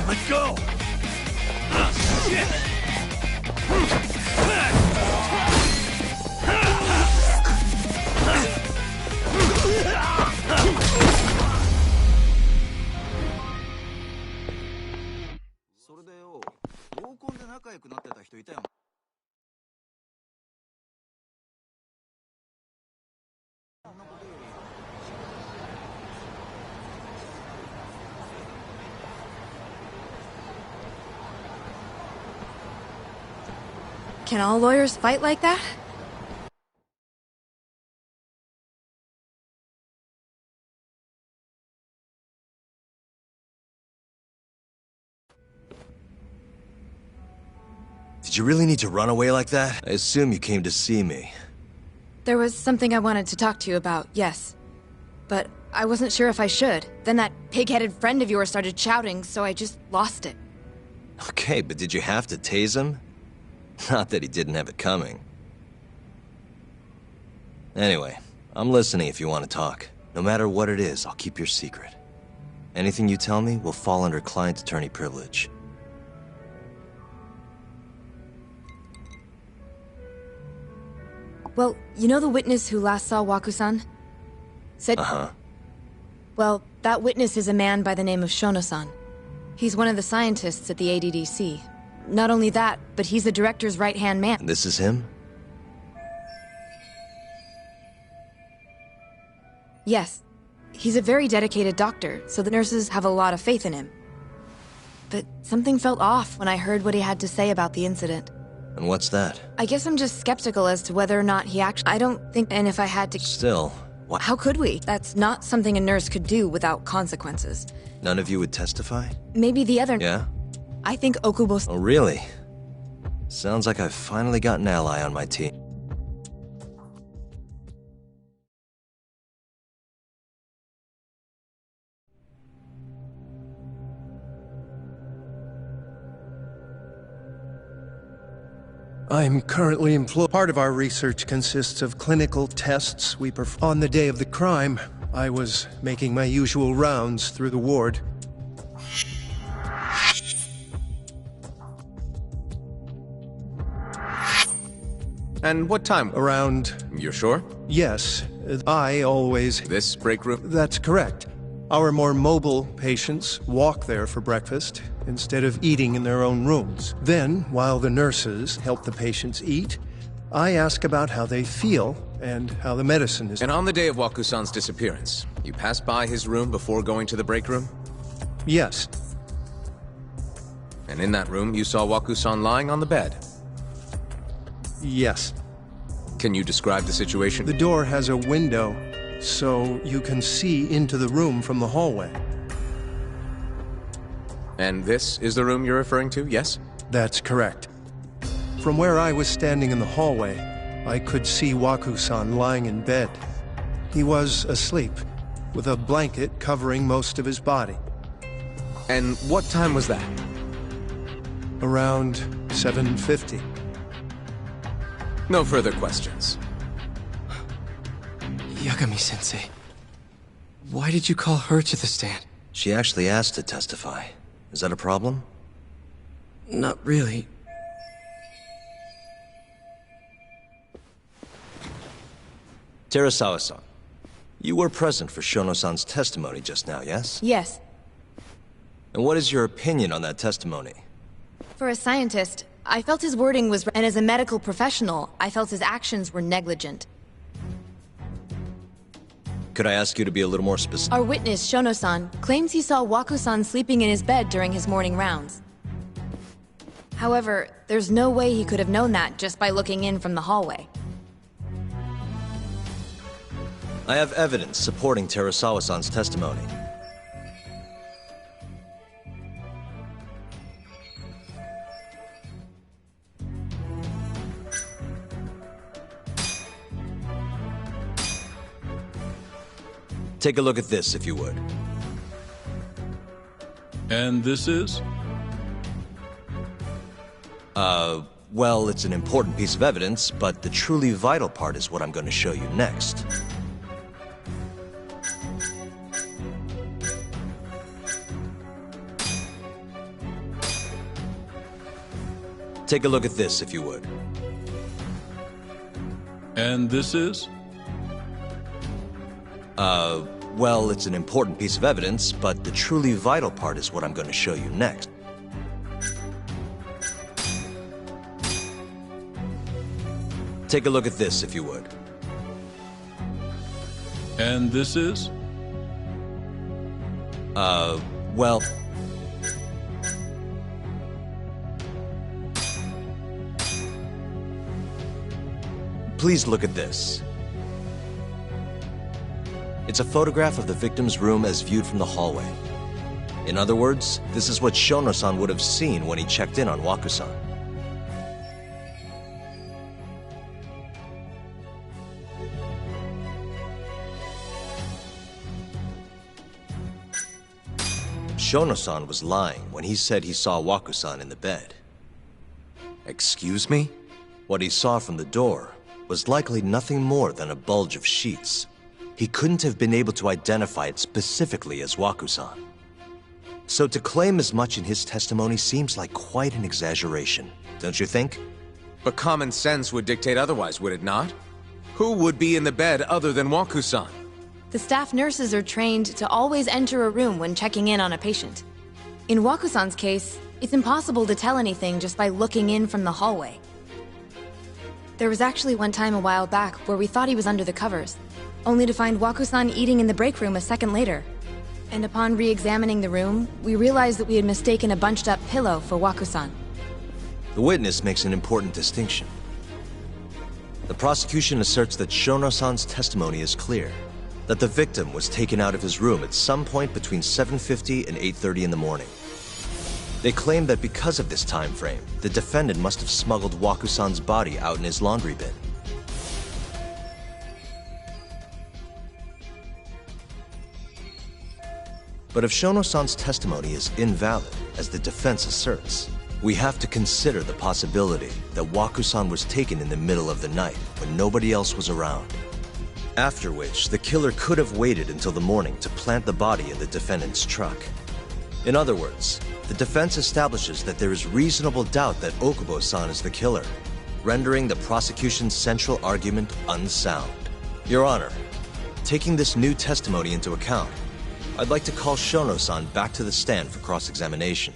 Let go! Shit! Can all lawyers fight like that? Did you really need to run away like that? I assume you came to see me. There was something I wanted to talk to you about, yes. But I wasn't sure if I should. Then that pig-headed friend of yours started shouting, so I just lost it. Okay, but did you have to tase him? Not that he didn't have it coming. Anyway, I'm listening if you want to talk. No matter what it is, I'll keep your secret. Anything you tell me will fall under client attorney privilege. Well, you know the witness who last saw Waku-san? Said... Uh-huh. Well, that witness is a man by the name of Shono-san. He's one of the scientists at the ADDC. Not only that, but he's the director's right-hand man. And this is him? Yes. He's a very dedicated doctor, so the nurses have a lot of faith in him. But something felt off when I heard what he had to say about the incident. And what's that? I guess I'm just skeptical as to whether or not he actually... I don't think... And if I had to... Still, what? How could we? That's not something a nurse could do without consequences. None of you would testify? Maybe the other... Yeah? I think Okubo... Oh, really? Sounds like I've finally got an ally on my team. I'm currently employed. Part of our research consists of clinical tests we perform. On the day of the crime, I was making my usual rounds through the ward. And what time? Around... You're sure? Yes, I always... This break room? That's correct. Our more mobile patients walk there for breakfast instead of eating in their own rooms. Then, while the nurses help the patients eat, I ask about how they feel and how the medicine is... And on the day of Waku-san's disappearance, you passed by his room before going to the break room? Yes. And in that room, you saw Waku-san lying on the bed? Yes. Can you describe the situation? The door has a window, so you can see into the room from the hallway. And this is the room you're referring to, yes? That's correct. From where I was standing in the hallway, I could see Waku-san lying in bed. He was asleep, with a blanket covering most of his body. And what time was that? Around 7:50. No further questions. Yagami-sensei, why did you call her to the stand? She actually asked to testify. Is that a problem? Not really. Terasawa-san, you were present for Shono-san's testimony just now, yes? Yes. And what is your opinion on that testimony? For a scientist, I felt his wording was... And as a medical professional, I felt his actions were negligent. Could I ask you to be a little more specific? Our witness, Shono-san, claims he saw Waku-san sleeping in his bed during his morning rounds. However, there's no way he could have known that just by looking in from the hallway. I have evidence supporting Terasawa-san's testimony. Take a look at this, if you would. And this is? Well, it's an important piece of evidence, but the truly vital part is what I'm going to show you next. Take a look at this, if you would. And this is? Well, it's an important piece of evidence, but the truly vital part is what I'm going to show you next. Take a look at this, if you would. And this is? Well... Please look at this. It's a photograph of the victim's room as viewed from the hallway. In other words, this is what Shono-san would have seen when he checked in on Waku-san. Shono-san was lying when he said he saw Waku-san in the bed. Excuse me? What he saw from the door was likely nothing more than a bulge of sheets. He couldn't have been able to identify it specifically as Waku-san. So to claim as much in his testimony seems like quite an exaggeration, don't you think? But common sense would dictate otherwise, would it not? Who would be in the bed other than Waku-san? The staff nurses are trained to always enter a room when checking in on a patient. In Waku-san's case, it's impossible to tell anything just by looking in from the hallway. There was actually one time a while back where we thought he was under the covers, only to find Waku-san eating in the break room a second later. And upon re-examining the room, we realized that we had mistaken a bunched-up pillow for Waku-san. The witness makes an important distinction. The prosecution asserts that Shono-san's testimony is clear, that the victim was taken out of his room at some point between 7:50 and 8:30 in the morning. They claim that because of this time frame, the defendant must have smuggled Waku-san's body out in his laundry bin. But if Shono-san's testimony is invalid, as the defense asserts, we have to consider the possibility that Waku-san was taken in the middle of the night when nobody else was around. After which, the killer could have waited until the morning to plant the body in the defendant's truck. In other words, the defense establishes that there is reasonable doubt that Okubo-san is the killer, rendering the prosecution's central argument unsound. Your Honor, taking this new testimony into account, I'd like to call Shono-san back to the stand for cross-examination.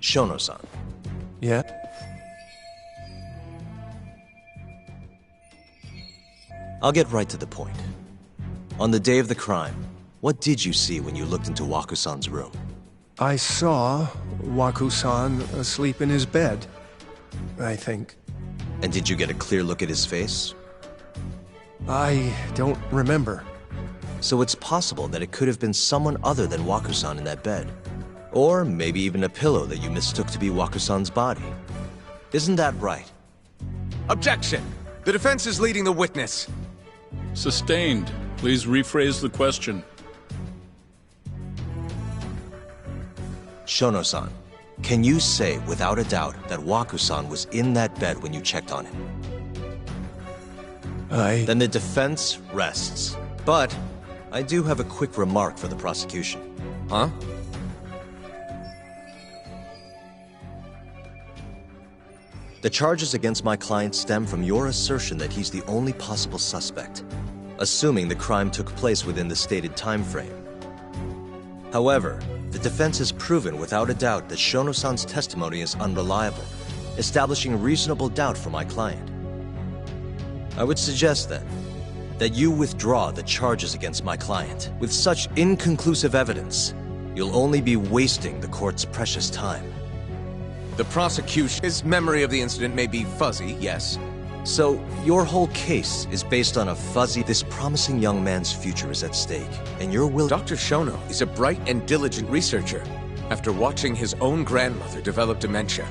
Shono-san. Yeah? I'll get right to the point. On the day of the crime, what did you see when you looked into Waku-san's room? I saw Waku-san asleep in his bed, I think. And did you get a clear look at his face? I don't remember. So it's possible that it could have been someone other than Waku-san in that bed. Or maybe even a pillow that you mistook to be Waku-san's body. Isn't that right? Objection! The defense is leading the witness. Sustained. Please rephrase the question. Shono-san, can you say without a doubt that Waku-san was in that bed when you checked on him? Then the defense rests. But I do have a quick remark for the prosecution. Huh? The charges against my client stem from your assertion that he's the only possible suspect, assuming the crime took place within the stated time frame. However, The defense has proven without a doubt that Shono-san's testimony is unreliable, establishing reasonable doubt for my client. I would suggest, then, that you withdraw the charges against my client. With such inconclusive evidence, you'll only be wasting the court's precious time. The prosecution's memory of the incident may be fuzzy, yes. So, your whole case is based on a fuzzy... This promising young man's future is at stake, and you're willing... Dr. Shono is a bright and diligent researcher. After watching his own grandmother develop dementia,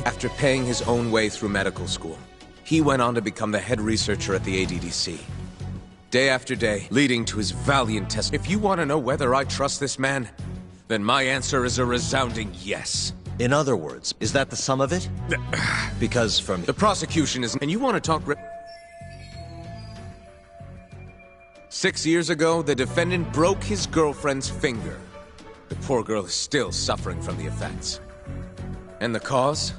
after paying his own way through medical school, he went on to become the head researcher at the ADDC. Day after day, leading to his valiant test. If you want to know whether I trust this man, then my answer is a resounding yes. In other words, is that the sum of it? Because from... The prosecution is... And you want to talk... 6 years ago, the defendant broke his girlfriend's finger. The poor girl is still suffering from the effects. And the cause?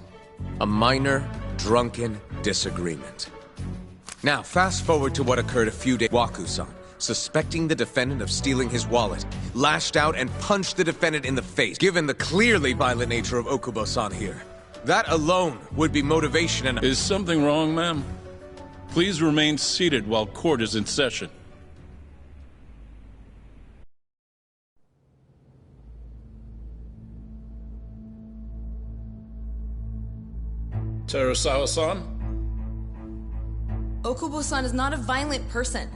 A minor, drunken disagreement. Now, fast forward to what occurred a few days... Waku-san, suspecting the defendant of stealing his wallet, lashed out and punched the defendant in the face. Given the clearly violent nature of Okubo-san here, that alone would be motivation and... Is something wrong, ma'am? Please remain seated while court is in session. Terasawa-san? Okubo-san is not a violent person.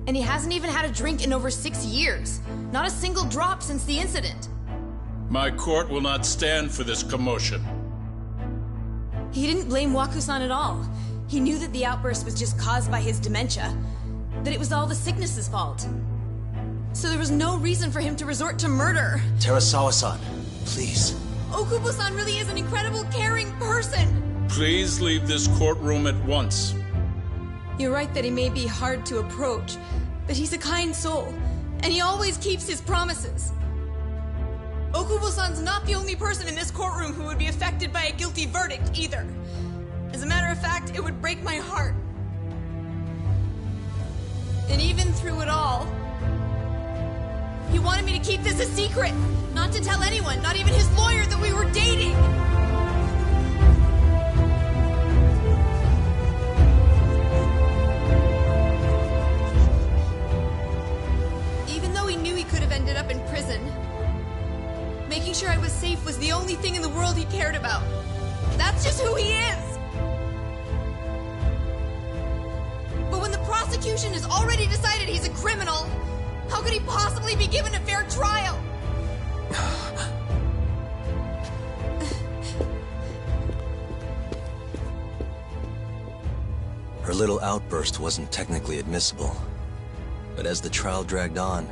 And he hasn't even had a drink in over 6 years. Not a single drop since the incident. My court will not stand for this commotion. He didn't blame Waku-san at all. He knew that the outburst was just caused by his dementia. That it was all the sickness's fault. So there was no reason for him to resort to murder. Terasawa-san, please. Okubo-san really is an incredible, caring person. Please leave this courtroom at once. You're right that he may be hard to approach, but he's a kind soul, and he always keeps his promises. Okubo-san's not the only person in this courtroom who would be affected by a guilty verdict, either. As a matter of fact, it would break my heart. And even through it all, he wanted me to keep this a secret, not to tell anyone, not even his lawyer, that we were dating. Ended up in prison. Making sure I was safe was the only thing in the world he cared about. That's just who he is! But when the prosecution has already decided he's a criminal, how could he possibly be given a fair trial? Her little outburst wasn't technically admissible, but as the trial dragged on,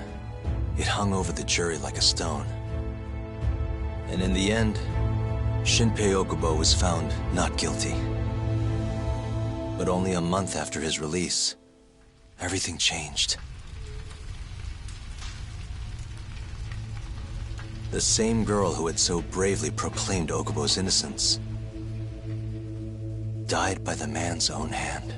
it hung over the jury like a stone. And in the end, Shinpei Okubo was found not guilty. But only a month after his release, everything changed. The same girl who had so bravely proclaimed Okubo's innocence died by the man's own hand.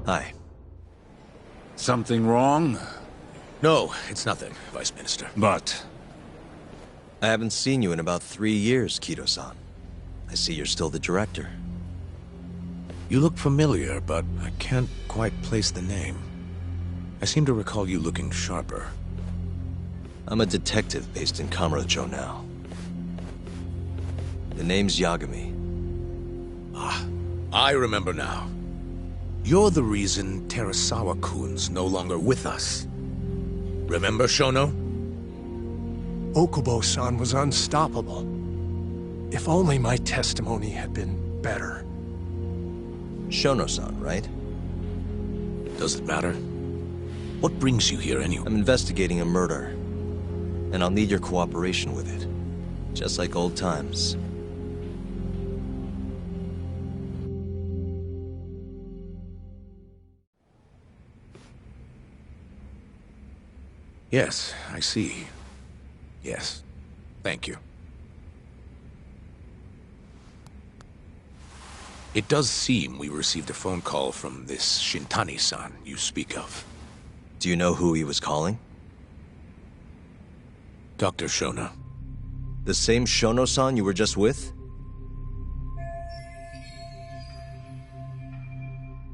Hi. Something wrong? No, it's nothing, Vice Minister. But... I haven't seen you in about 3 years, Kido-san. I see you're still the director. You look familiar, but I can't quite place the name. I seem to recall you looking sharper. I'm a detective based in Kamurocho now. The name's Yagami. Ah, I remember now. You're the reason Terasawa-kun's no longer with us. Remember, Shono? Okubo-san was unstoppable. If only my testimony had been better. Shono-san, right? Does it matter? What brings you here anyway? I'm investigating a murder, and I'll need your cooperation with it. Just like old times. Yes, I see. Yes. Thank you. It does seem we received a phone call from this Shintani-san you speak of. Do you know who he was calling? Dr. Shona. The same Shono-san you were just with?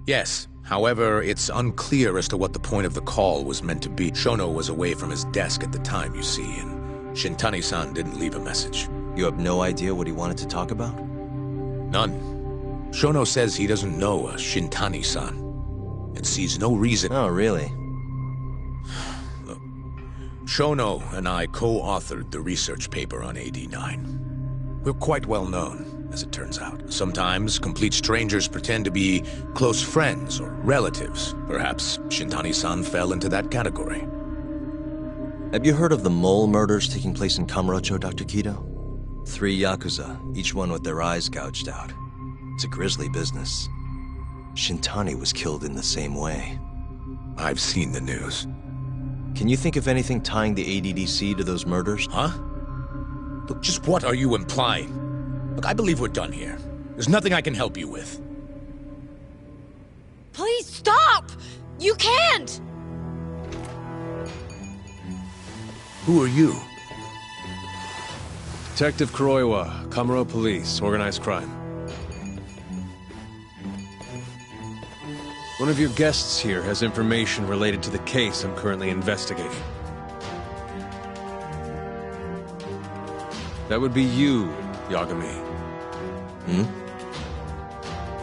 Yes. However, it's unclear as to what the point of the call was meant to be. Shono was away from his desk at the time, you see, and Shintani-san didn't leave a message. You have no idea what he wanted to talk about? None. Shono says he doesn't know a Shintani-san, and sees no reason. Oh, really? Look, Shono and I co-authored the research paper on AD9. We're quite well known, as it turns out. Sometimes, complete strangers pretend to be close friends or relatives. Perhaps Shintani-san fell into that category. Have you heard of the mole murders taking place in Kamurocho, Dr. Kido? 3 Yakuza, each one with their eyes gouged out. It's a grisly business. Shintani was killed in the same way. I've seen the news. Can you think of anything tying the ADDC to those murders? Huh? Look, just what are you implying? Look, I believe we're done here. There's nothing I can help you with. Please stop! You can't! Who are you? Detective Kuroiwa, Kamuro Police, Organized Crime. One of your guests here has information related to the case I'm currently investigating. That would be you, Yagami.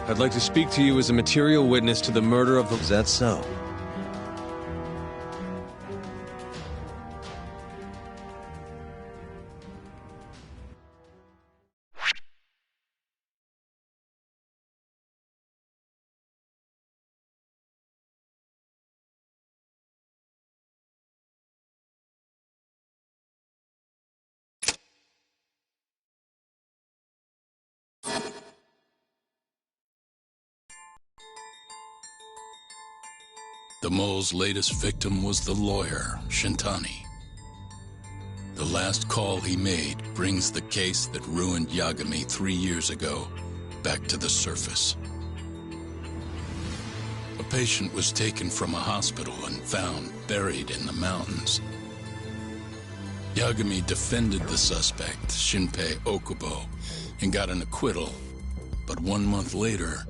I'd like to speak to you as a material witness to the murder of the... Is that so? The mole's latest victim was the lawyer, Shintani. The last call he made brings the case that ruined Yagami 3 years ago back to the surface. A patient was taken from a hospital and found buried in the mountains. Yagami defended the suspect, Shinpei Okubo, and got an acquittal. But 1 month later,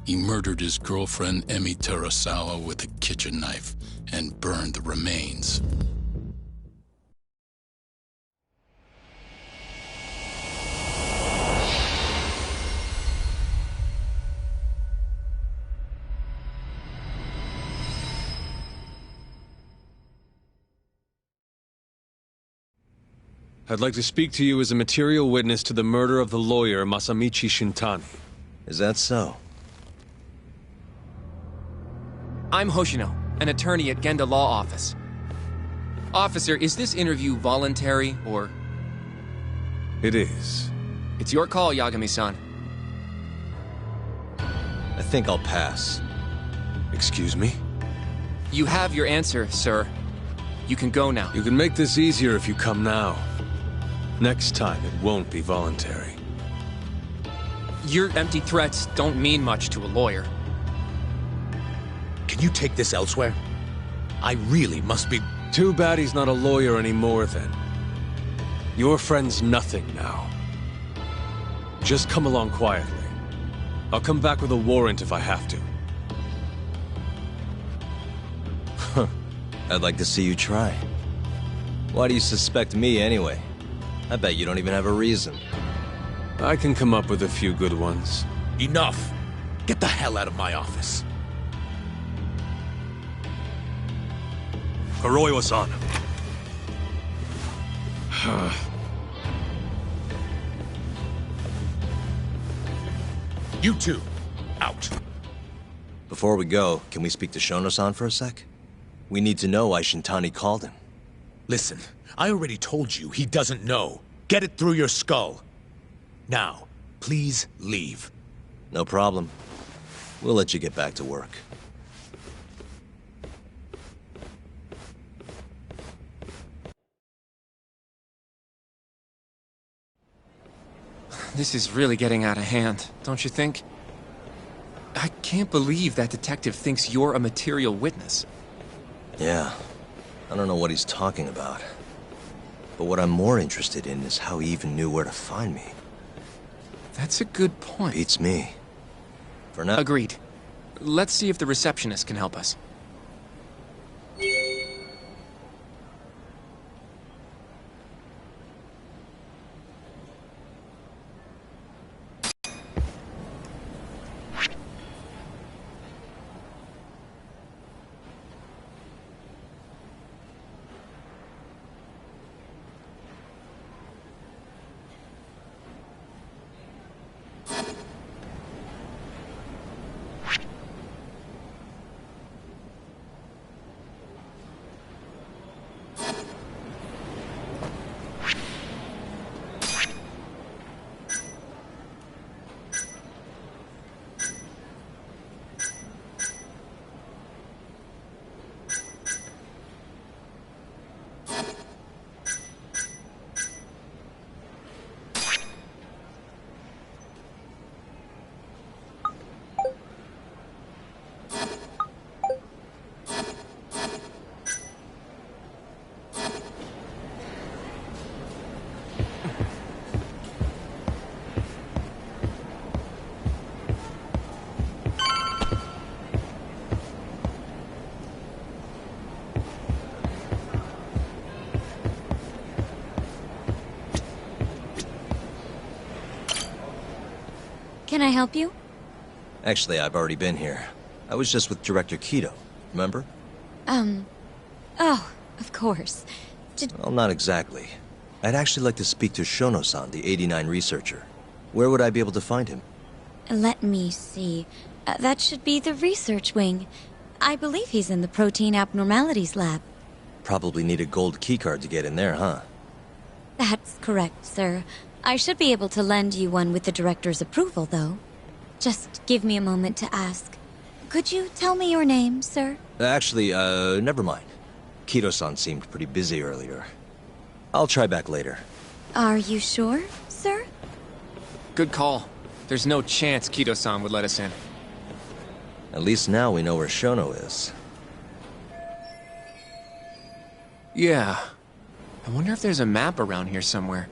he murdered his girlfriend Emi Terasawa with a kitchen knife and burned the remains. I'd like to speak to you as a material witness to the murder of the lawyer Masamichi Shintani. Is that so? I'm Hoshino, an attorney at Genda Law Office. Officer, is this interview voluntary, or...? It is. It's your call, Yagami-san. I think I'll pass. Excuse me? You have your answer, sir. You can go now. You can make this easier if you come now. Next time, it won't be voluntary. Your empty threats don't mean much to a lawyer. Can you take this elsewhere? I really must be... Too bad he's not a lawyer anymore, then. Your friend's nothing now. Just come along quietly. I'll come back with a warrant if I have to. I'd like to see you try. Why do you suspect me anyway? I bet you don't even have a reason. I can come up with a few good ones. Enough! Get the hell out of my office. Kuroiwa-san. You two, out. Before we go, can we speak to Shono-san for a sec? We need to know why Shintani called him. Listen, I already told you he doesn't know. Get it through your skull. Now, please leave. No problem. We'll let you get back to work. This is really getting out of hand, don't you think? I can't believe that detective thinks you're a material witness. Yeah. I don't know what he's talking about. But what I'm more interested in is how he even knew where to find me. That's a good point. Beats me. For now... Agreed. Let's see if the receptionist can help us. Can I help you? Actually, I've already been here. I was just with Director Keto, remember? Oh, of course. Well, not exactly. I'd actually like to speak to Shono-san, the 89 researcher. Where would I be able to find him? Let me see. That should be the research wing. I believe he's in the protein abnormalities lab. Probably need a gold keycard to get in there, huh? That's correct, sir. I should be able to lend you one with the director's approval, though. Just give me a moment to ask. Could you tell me your name, sir? Actually, never mind. Keto-san seemed pretty busy earlier. I'll try back later. Are you sure, sir? Good call. There's no chance Keto-san would let us in. At least now we know where Shono is. Yeah. I wonder if there's a map around here somewhere.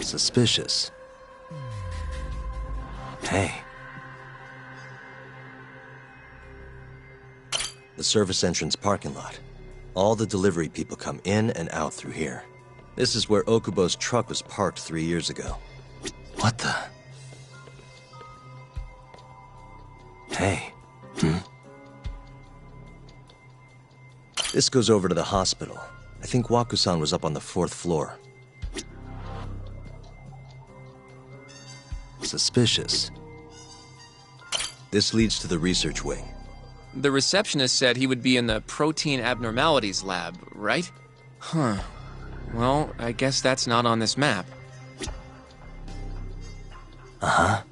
Suspicious. Hey. The service entrance parking lot. All the delivery people come in and out through here. This is where Okubo's truck was parked 3 years ago. What the? Hey. This goes over to the hospital. I think Waku-san was up on the 4th floor. Suspicious. This leads to the research wing. The receptionist said he would be in the protein abnormalities lab, right? Huh. Well, I guess that's not on this map. Uh-huh.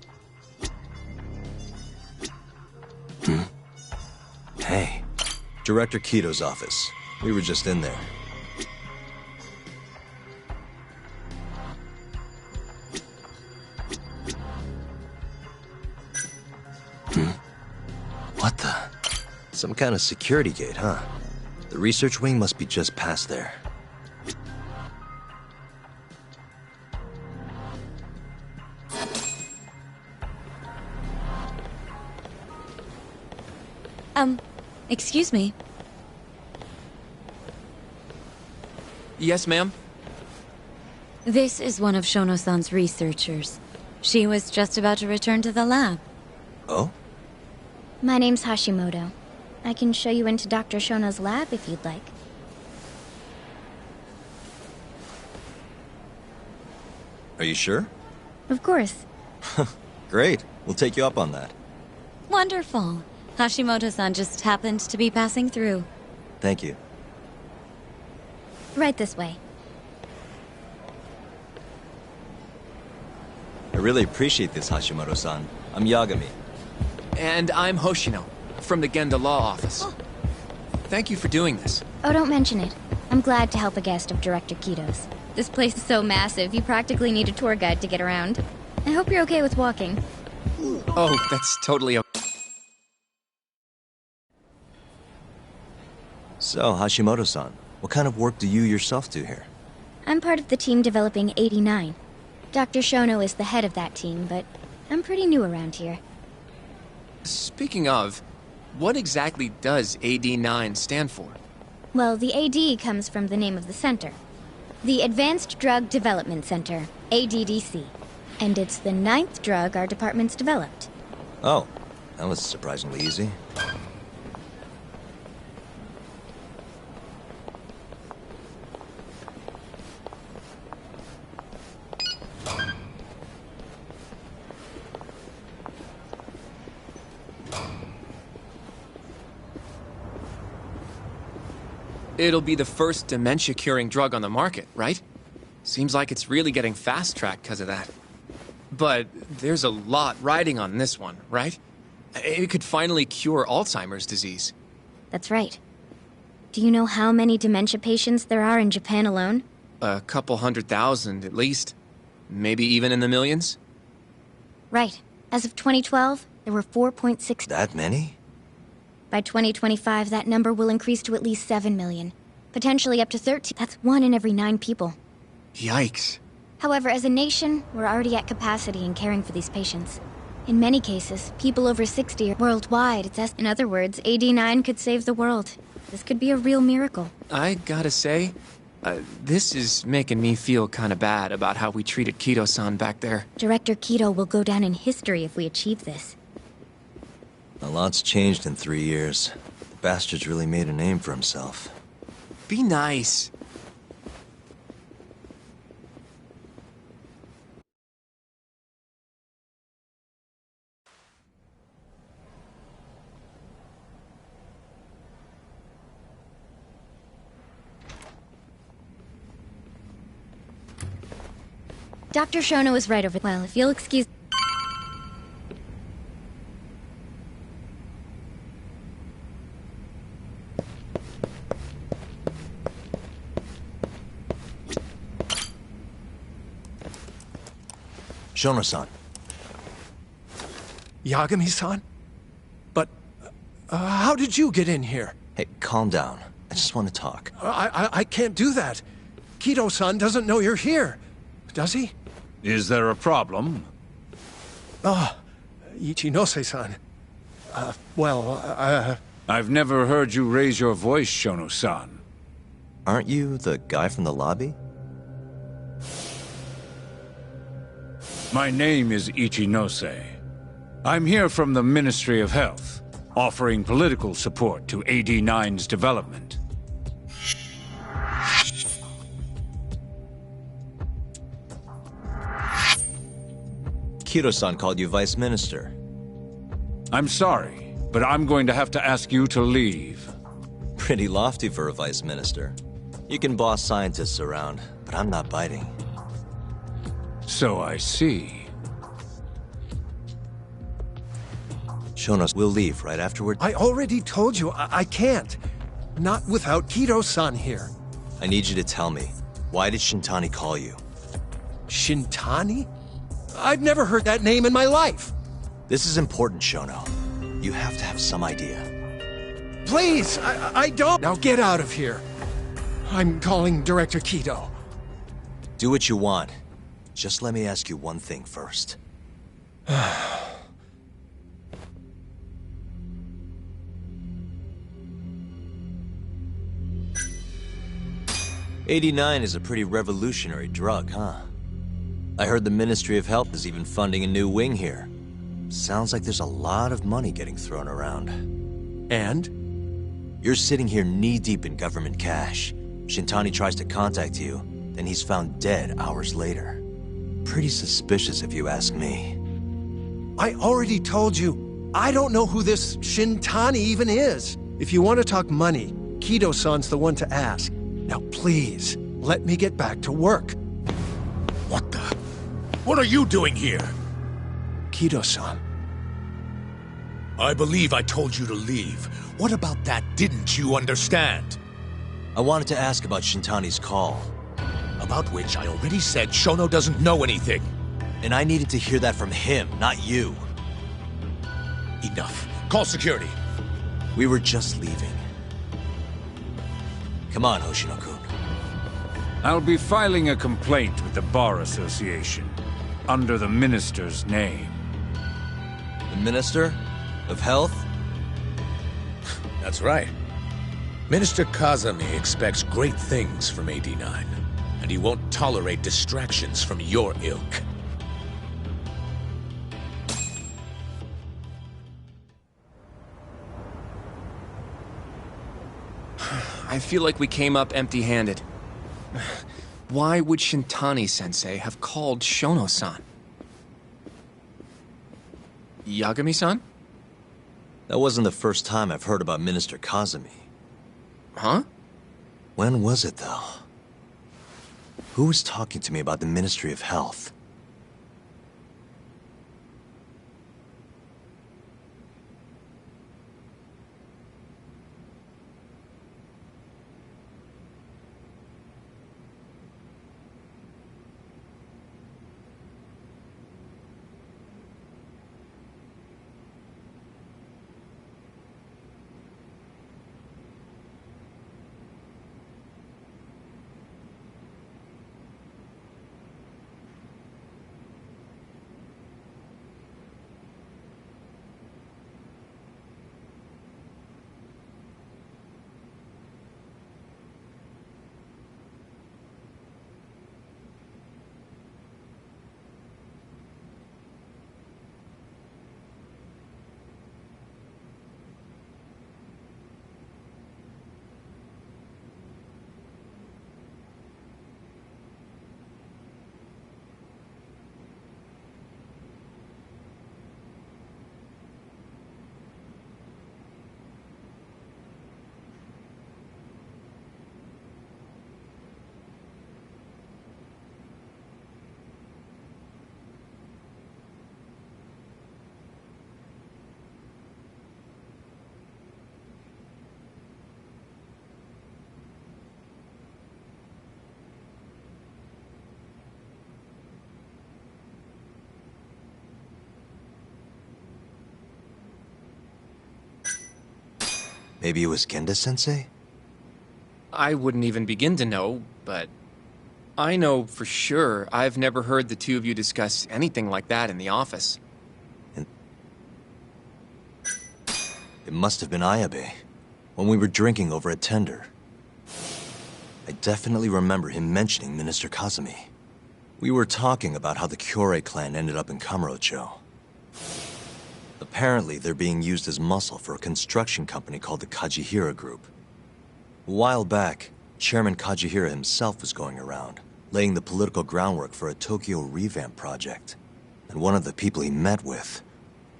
Hey. Director Keto's office. We were just in there. What the? Some kind of security gate, huh? The research wing must be just past there. Excuse me. Yes, ma'am? This is one of Shono-san's researchers. She was just about to return to the lab. Oh? My name's Hashimoto. I can show you into Dr. Shono's lab if you'd like. Are you sure? Of course. Great. We'll take you up on that. Wonderful. Hashimoto-san just happened to be passing through. Thank you. Right this way. I really appreciate this, Hashimoto-san. I'm Yagami. And I'm Hoshino, from the Genda Law Office. Thank you for doing this. Oh, don't mention it. I'm glad to help a guest of Director Kito's. This place is so massive, you practically need a tour guide to get around. I hope you're okay with walking. Oh, that's totally okay. So, Hashimoto-san, what kind of work do you yourself do here? I'm part of the team developing 89. Dr. Shono is the head of that team, but I'm pretty new around here. Speaking of, what exactly does AD9 stand for? Well, the AD comes from the name of the center. The Advanced Drug Development Center, ADDC. And it's the 9th drug our department's developed. Oh, that was surprisingly easy. It'll be the first dementia-curing drug on the market, right? Seems like it's really getting fast-tracked because of that. But there's a lot riding on this one, right? It could finally cure Alzheimer's disease. That's right. Do you know how many dementia patients there are in Japan alone? A couple 100,000 at least. Maybe even in the millions? Right. As of 2012, there were 4.6... That many? By 2025, that number will increase to at least 7 million. Potentially up to 13. That's 1 in every 9 people. Yikes. However, as a nation, we're already at capacity in caring for these patients. In many cases, people over 60 are worldwide. In other words, AD9 could save the world. This could be a real miracle. I gotta say, this is making me feel kinda bad about how we treated Kito-san back there. Director Kito will go down in history if we achieve this. A lot's changed in 3 years. The bastard's really made a name for himself. Be nice. Dr. Shono is right over... Well, if you'll excuse... Shono-san. Yagami-san? But, how did you get in here? Hey, calm down. I just want to talk. I can't do that. Kito-san doesn't know you're here. Does he? Is there a problem? Oh, Ichinose-san. I've never heard you raise your voice, Shono-san. Aren't you the guy from the lobby? My name is Ichinose. I'm here from the Ministry of Health, offering political support to AD9's development. Kito-san called you Vice Minister. I'm sorry, but I'm going to have to ask you to leave. Pretty lofty for a Vice Minister. You can boss scientists around, but I'm not biting. So I see. Shono, we'll leave right afterward. I already told you, I can't. Not without Kito-san here. I need you to tell me, why did Shintani call you? Shintani? I've never heard that name in my life. This is important, Shono. You have to have some idea. Please, I don't. Now get out of here. I'm calling Director Kito. Do what you want. Just let me ask you one thing first. 89 is a pretty revolutionary drug, huh? I heard the Ministry of Health is even funding a new wing here. Sounds like there's a lot of money getting thrown around. And? You're sitting here knee-deep in government cash. Shintani tries to contact you, then he's found dead hours later. Pretty suspicious if you ask me. I already told you, I don't know who this Shintani even is. If you want to talk money, Kito-san's the one to ask. Now please, let me get back to work. What the? What are you doing here? Kido-san. I believe I told you to leave. What about that didn't you understand? I wanted to ask about Shintani's call. About which I already said Shono doesn't know anything. And I needed to hear that from him, not you. Enough. Call security. We were just leaving. Come on, Hoshino-kun. I'll be filing a complaint with the Bar Association, under the Minister's name. The Minister of Health? That's right. Minister Kazami expects great things from AD9, and he won't tolerate distractions from your ilk. I feel like we came up empty-handed. Why would Shintani-sensei have called Shono-san? Yagami-san? That wasn't the first time I've heard about Minister Kazami. Huh? When was it, though? Who was talking to me about the Ministry of Health? Maybe it was Genda-sensei? I wouldn't even begin to know, but I know for sure I've never heard the two of you discuss anything like that in the office. It must have been Ayabe, when we were drinking over at Tender. I definitely remember him mentioning Minister Kazami. We were talking about how the Kyorei clan ended up in Kamurocho. Apparently, they're being used as muscle for a construction company called the Kajihira Group. A while back, Chairman Kajihira himself was going around, laying the political groundwork for a Tokyo revamp project. And one of the people he met with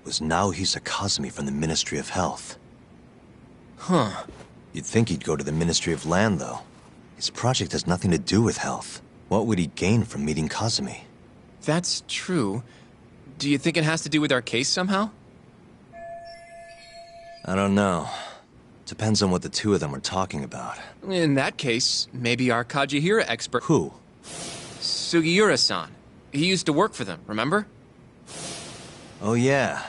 was Naohisa Kazami from the Ministry of Health. Huh. You'd think he'd go to the Ministry of Land, though. His project has nothing to do with health. What would he gain from meeting Kazami? That's true. Do you think it has to do with our case somehow? I don't know. Depends on what the two of them were talking about. In that case, maybe our Kajihira expert... Who? Sugiura-san. He used to work for them, remember? Oh yeah.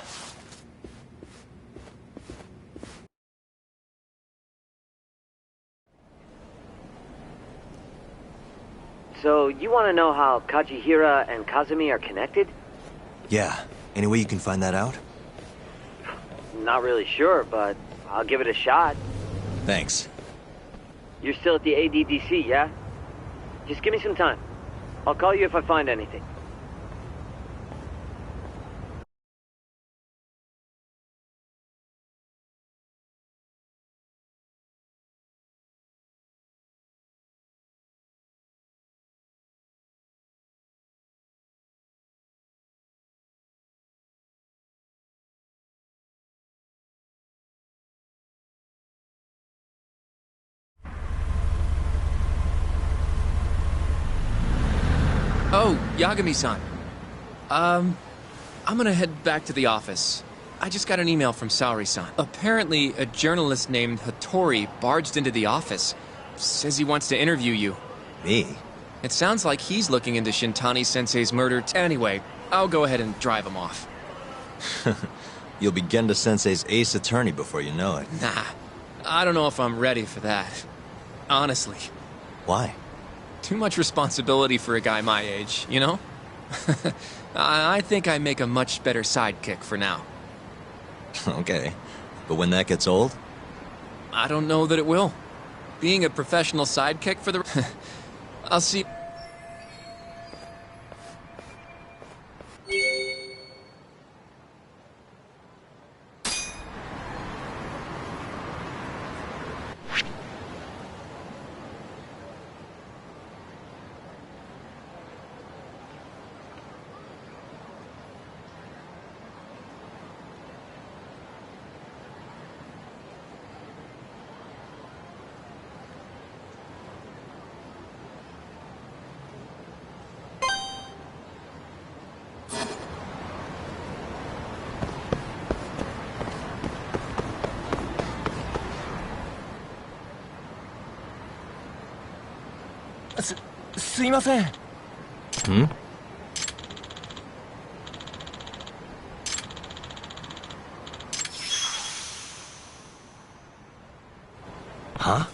So, you want to know how Kajihira and Kazumi are connected? Yeah. Any way you can find that out? Not really sure, but I'll give it a shot. Thanks. You're still at the ADDC, yeah? Just give me some time. I'll call you if I find anything. Oh, Yagami-san. I'm gonna head back to the office. I just got an email from Saori-san. Apparently, a journalist named Hattori barged into the office. Says he wants to interview you. Me? It sounds like he's looking into Shintani-sensei's murder anyway, I'll go ahead and drive him off. You'll be Genda Sensei's ace attorney before you know it. Nah, I don't know if I'm ready for that. Honestly. Why? Too much responsibility for a guy my age, you know? I think I make a much better sidekick for now. Okay, but when that gets old? I don't know that it will. Being a professional sidekick for the... I'll see... Hmm? Huh?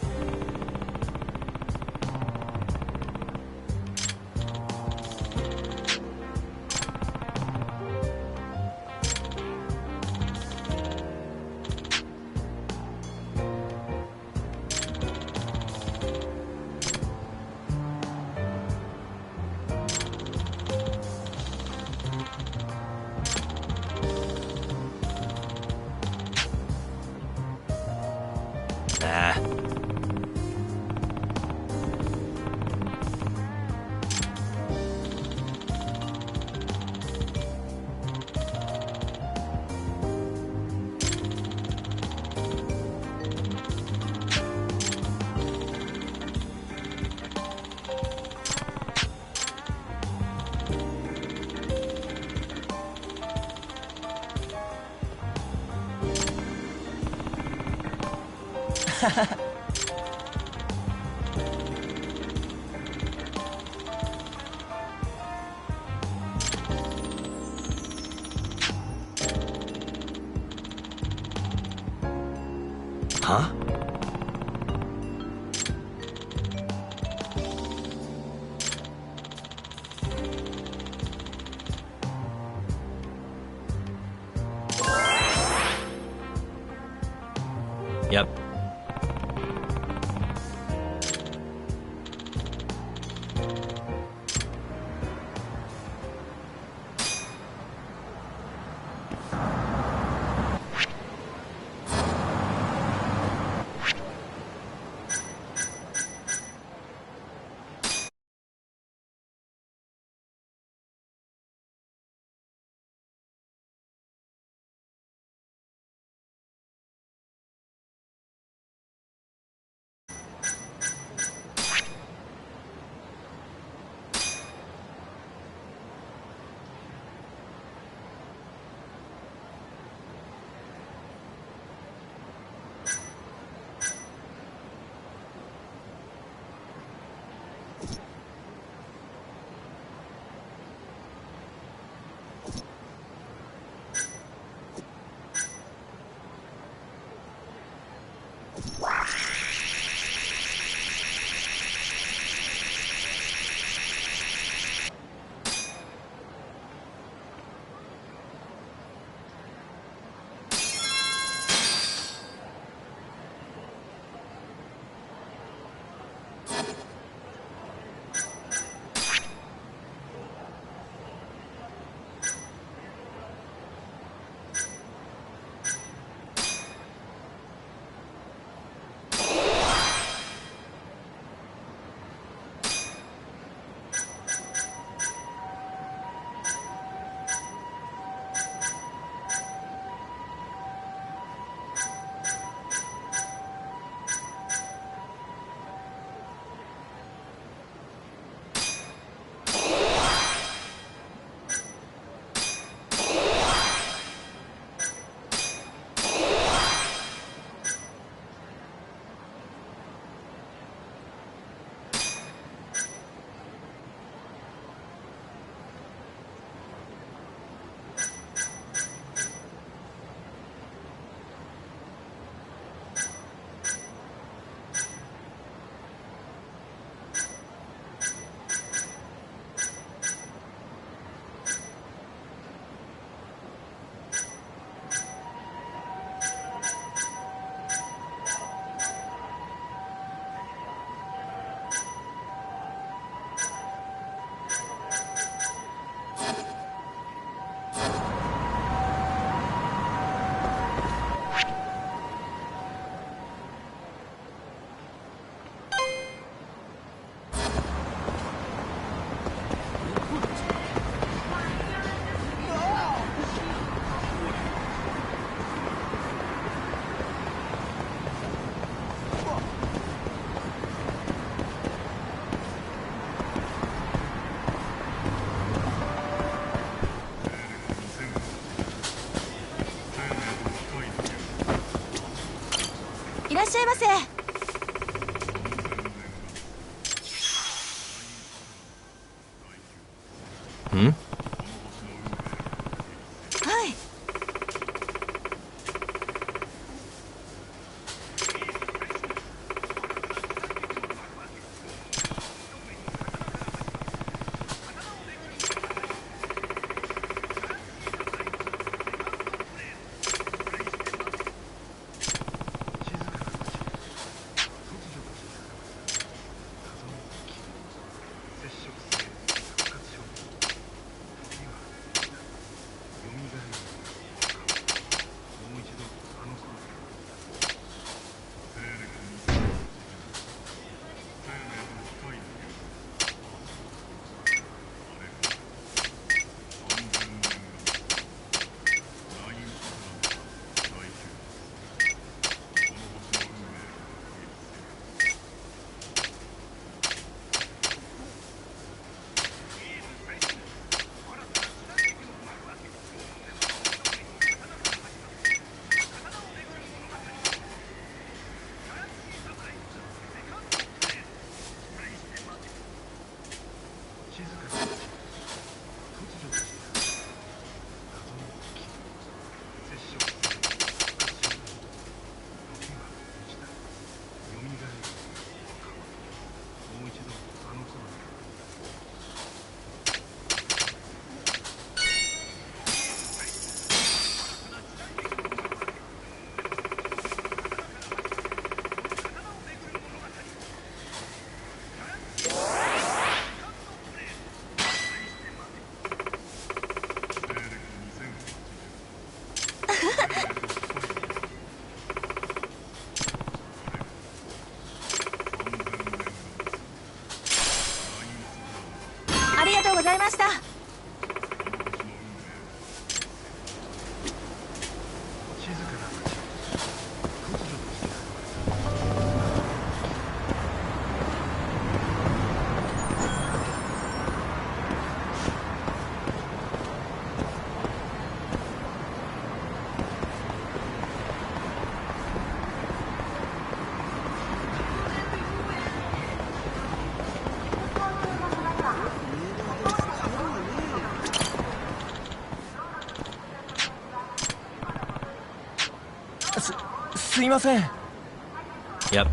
Nah. Huh? Yep. っしゃいませ。ん？はい。ありがとうございました。すいません。Yep.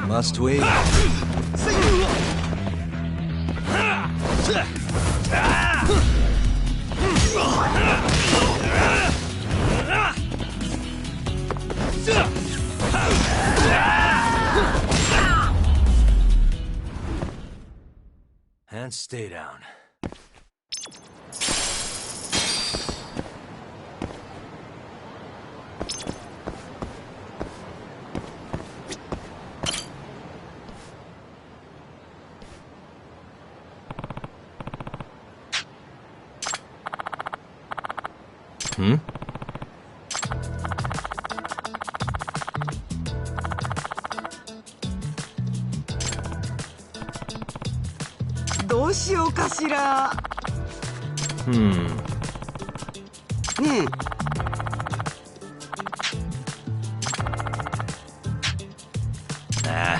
'Must we? And stay down. Hmm? どうしようかしら。Hmm. ねNah.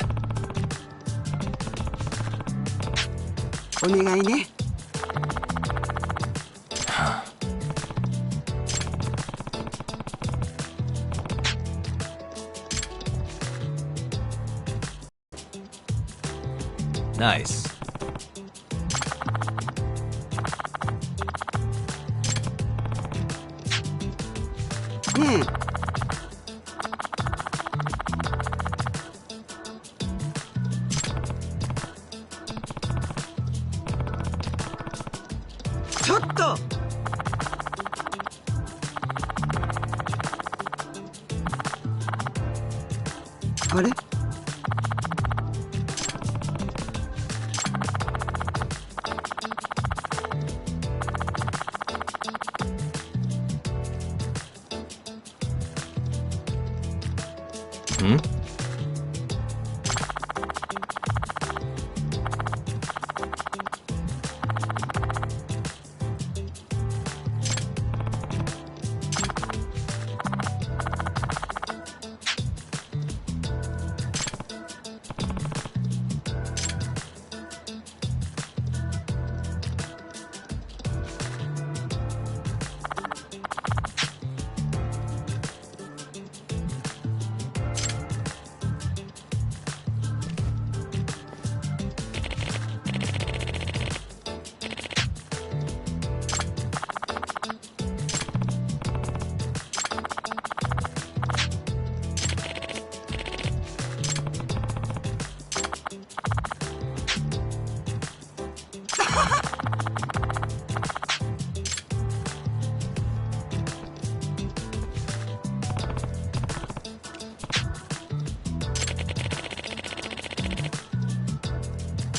え、お願いね。Nice. Hmm. ちょっと。あれ？Hmm?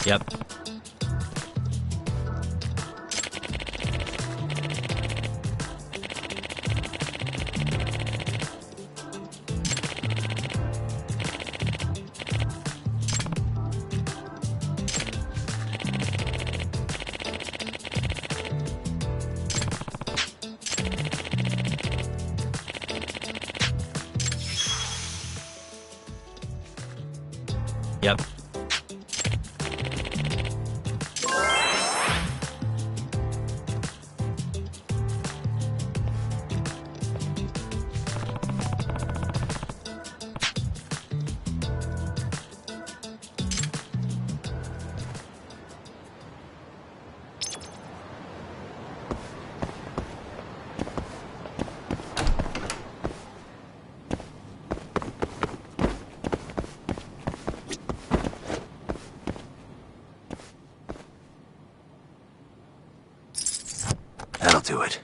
Yep. Yep. That'll do it.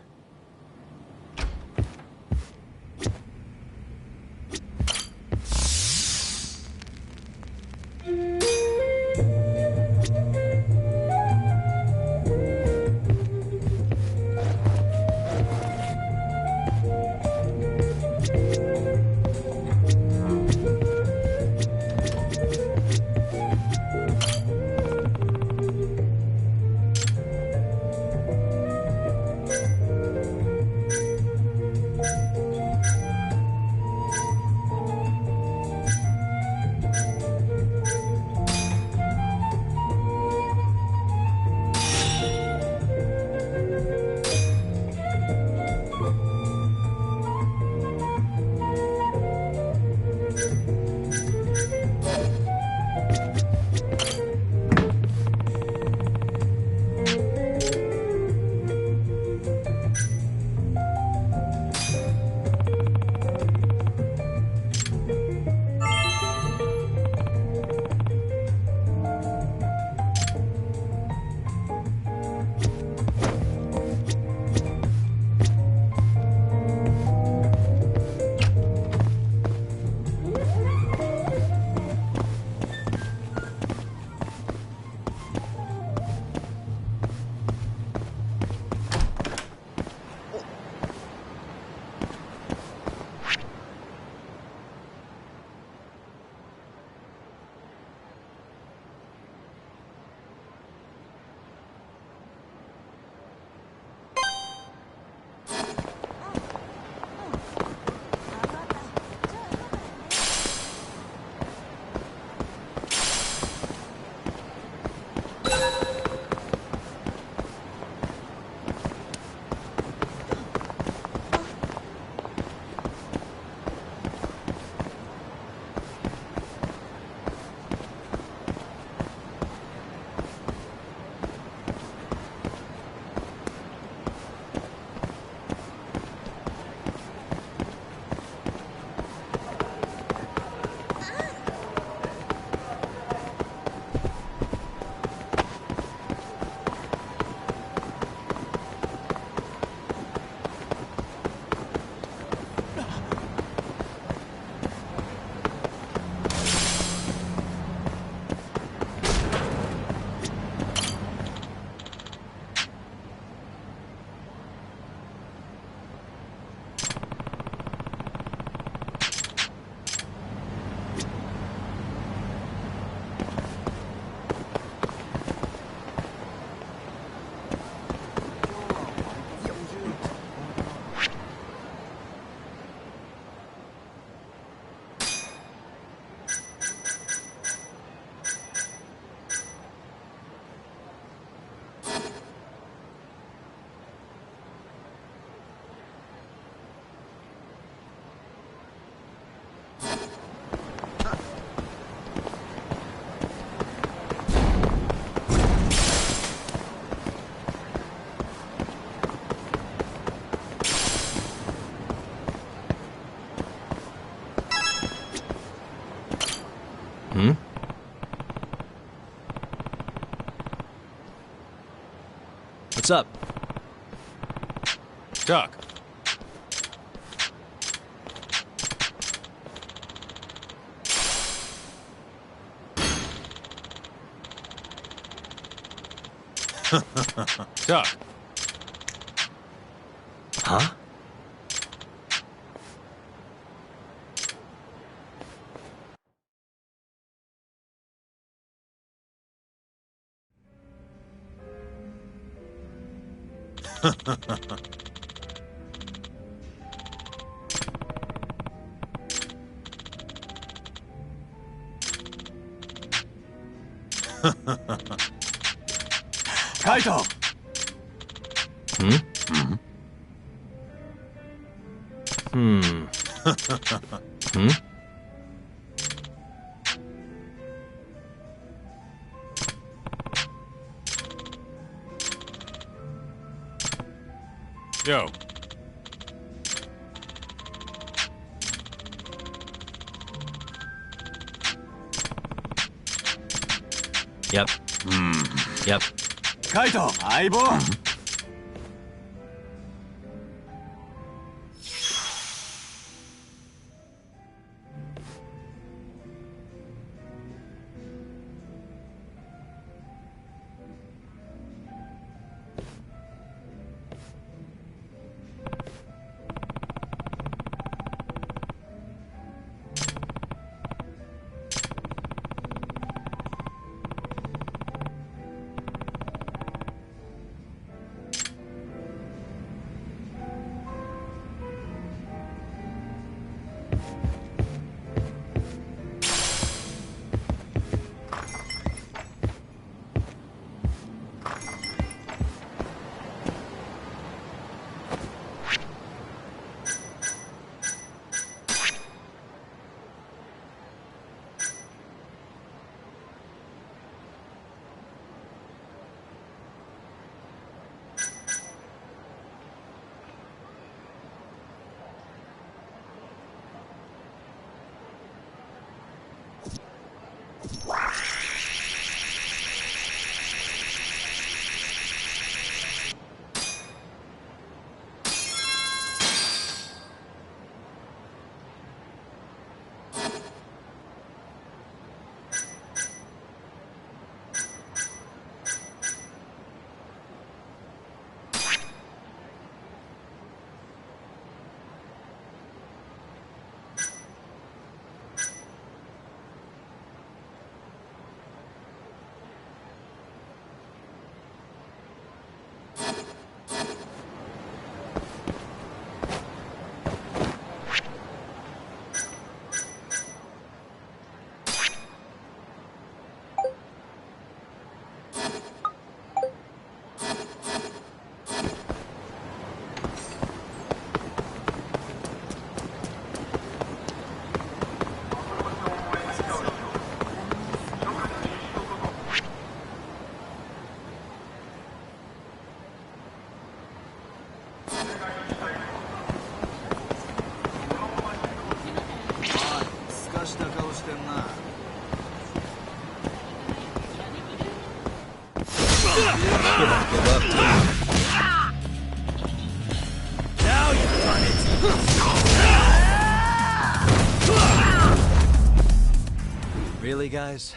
up? Doc. Doc. Huh? Kaito! Yo. Yep. Yep. Kaito! 相棒! Really, guys?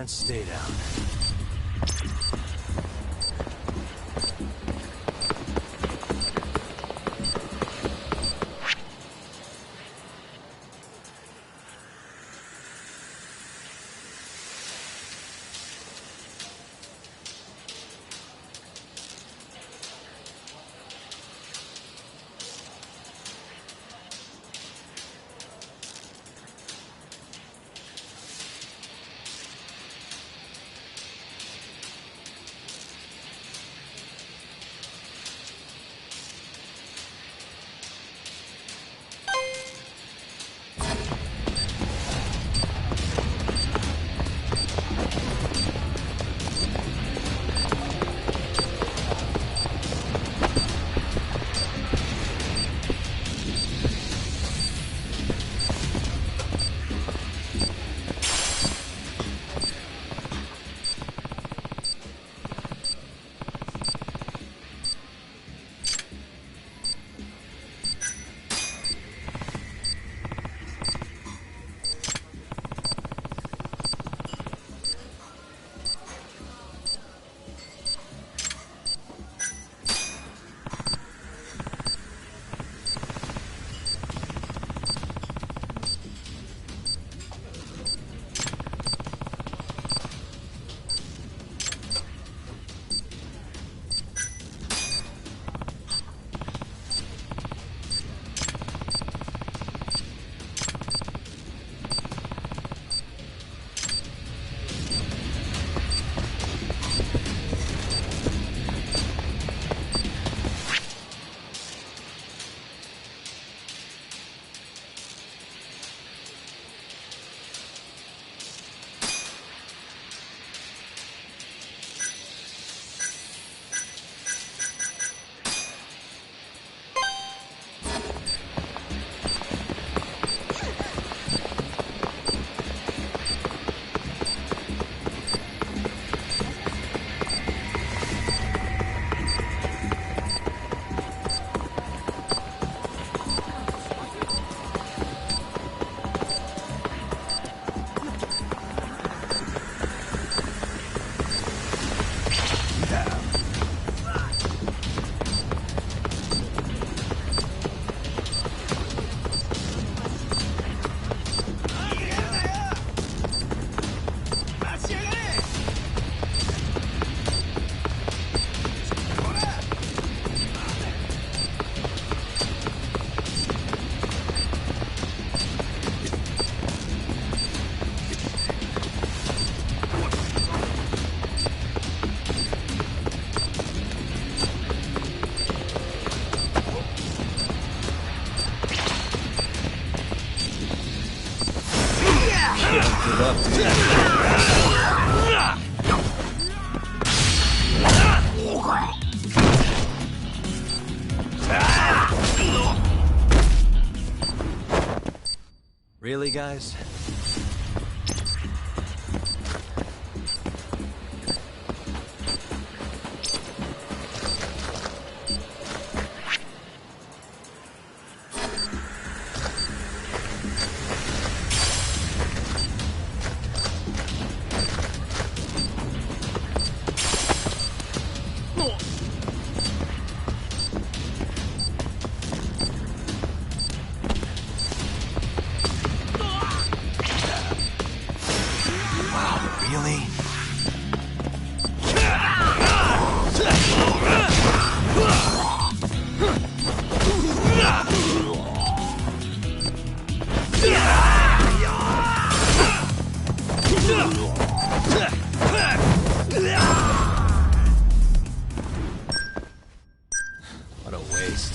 and stay down. Really, guys? What a waste.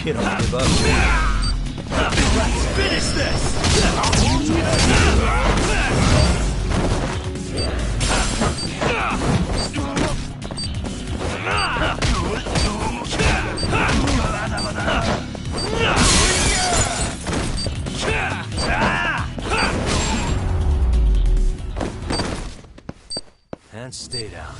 You don't give up. Let's finish this! And stay down.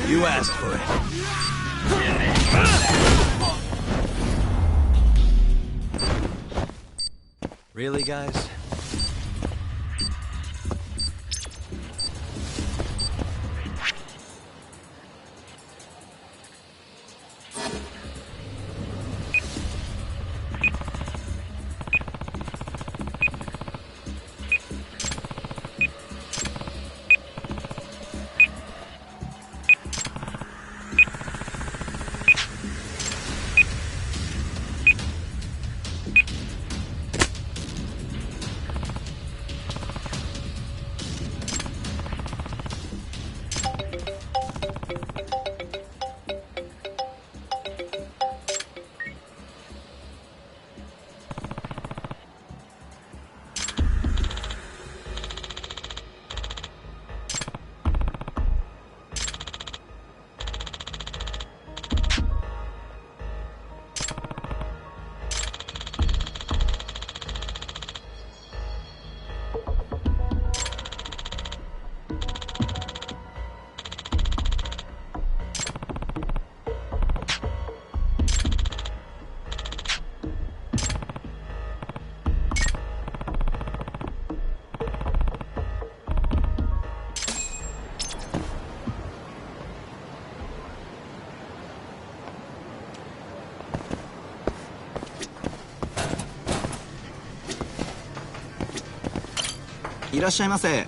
You asked for it. Really, guys?いらっしゃいませ。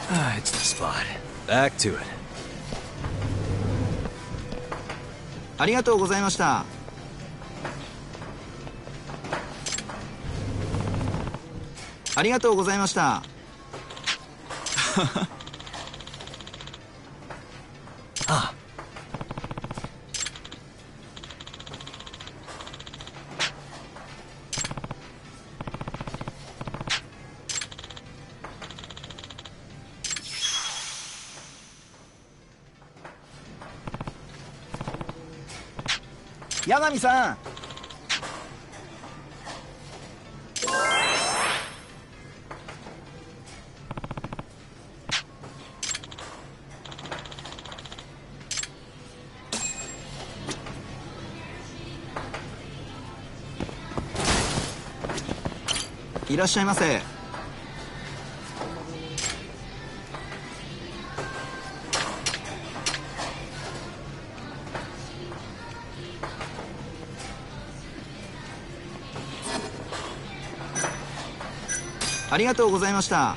Ah, it's the spot. Back to it. ありがとうございました。ありがとうございました。あ。八神さん。いらっしゃいませ。ありがとうございました。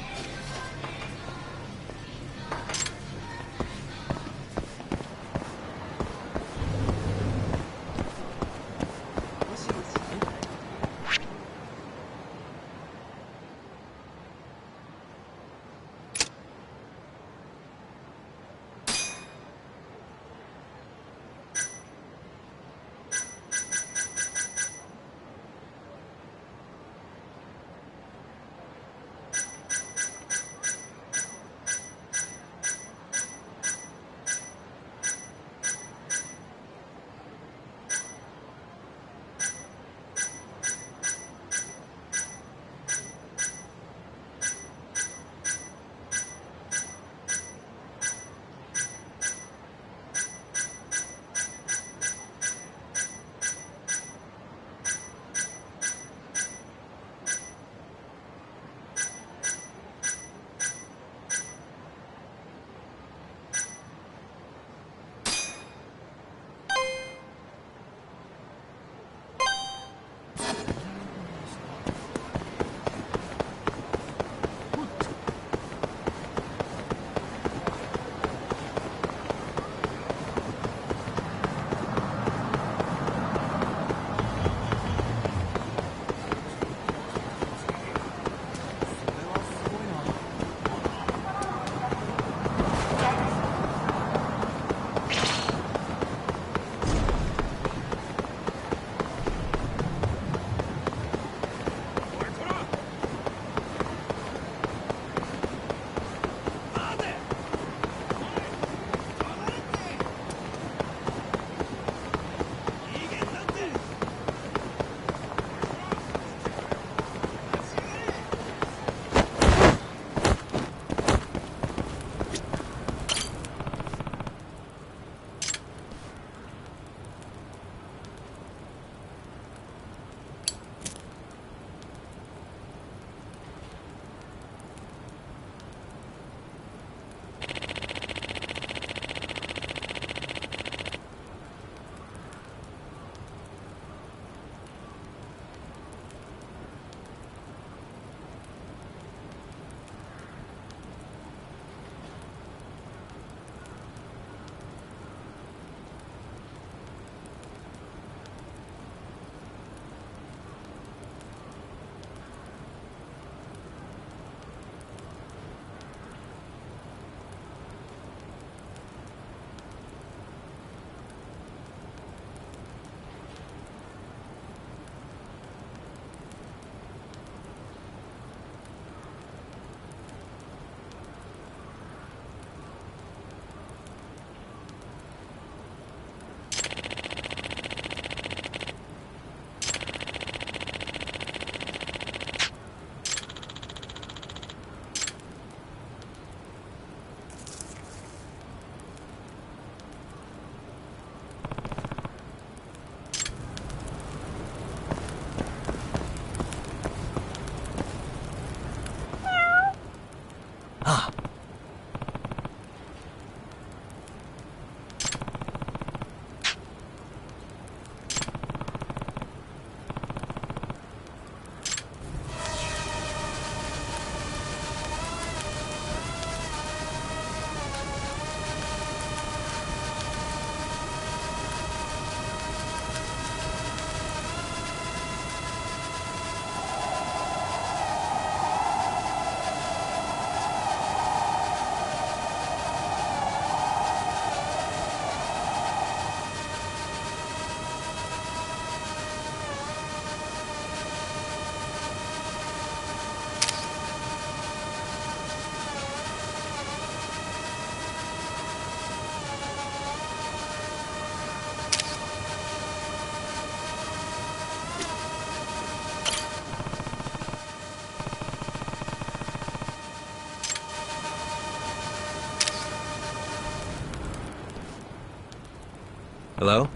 Hello?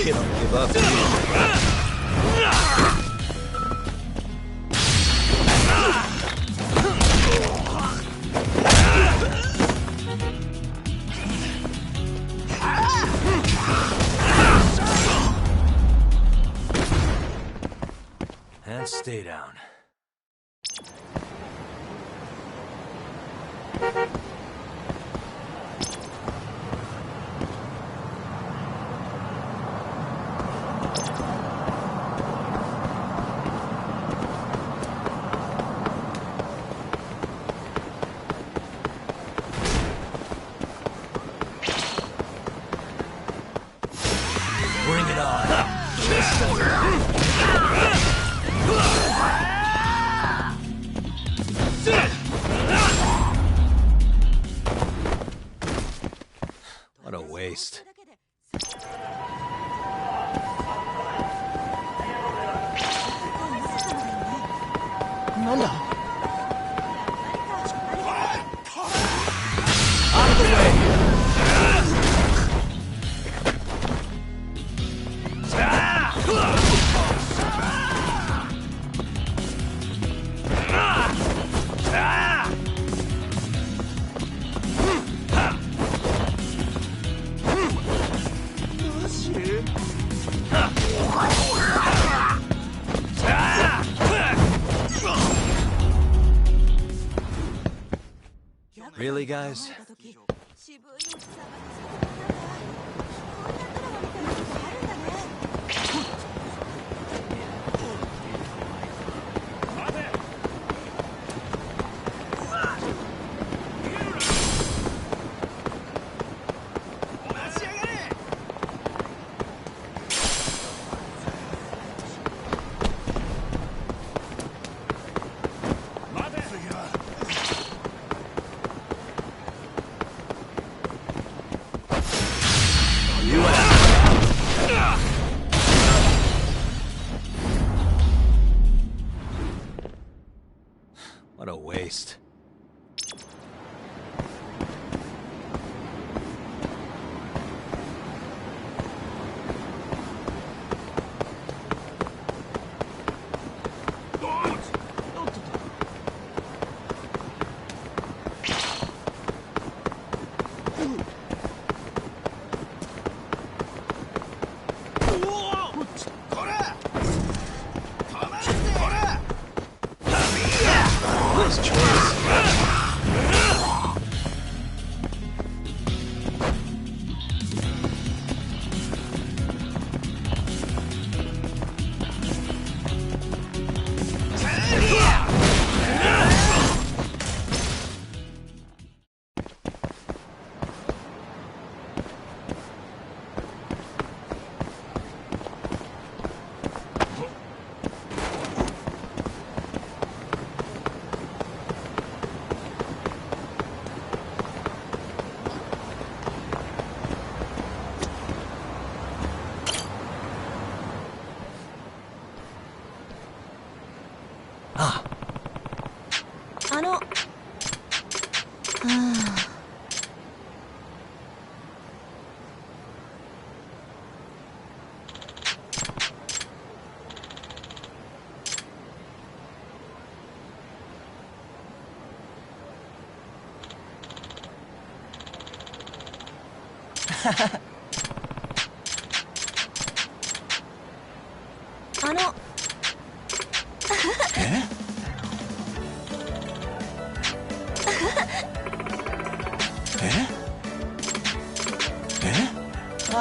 You don't give up, do you? And stay down. Bring it on. What a waste. Nanda. Out of the way. Really, guys?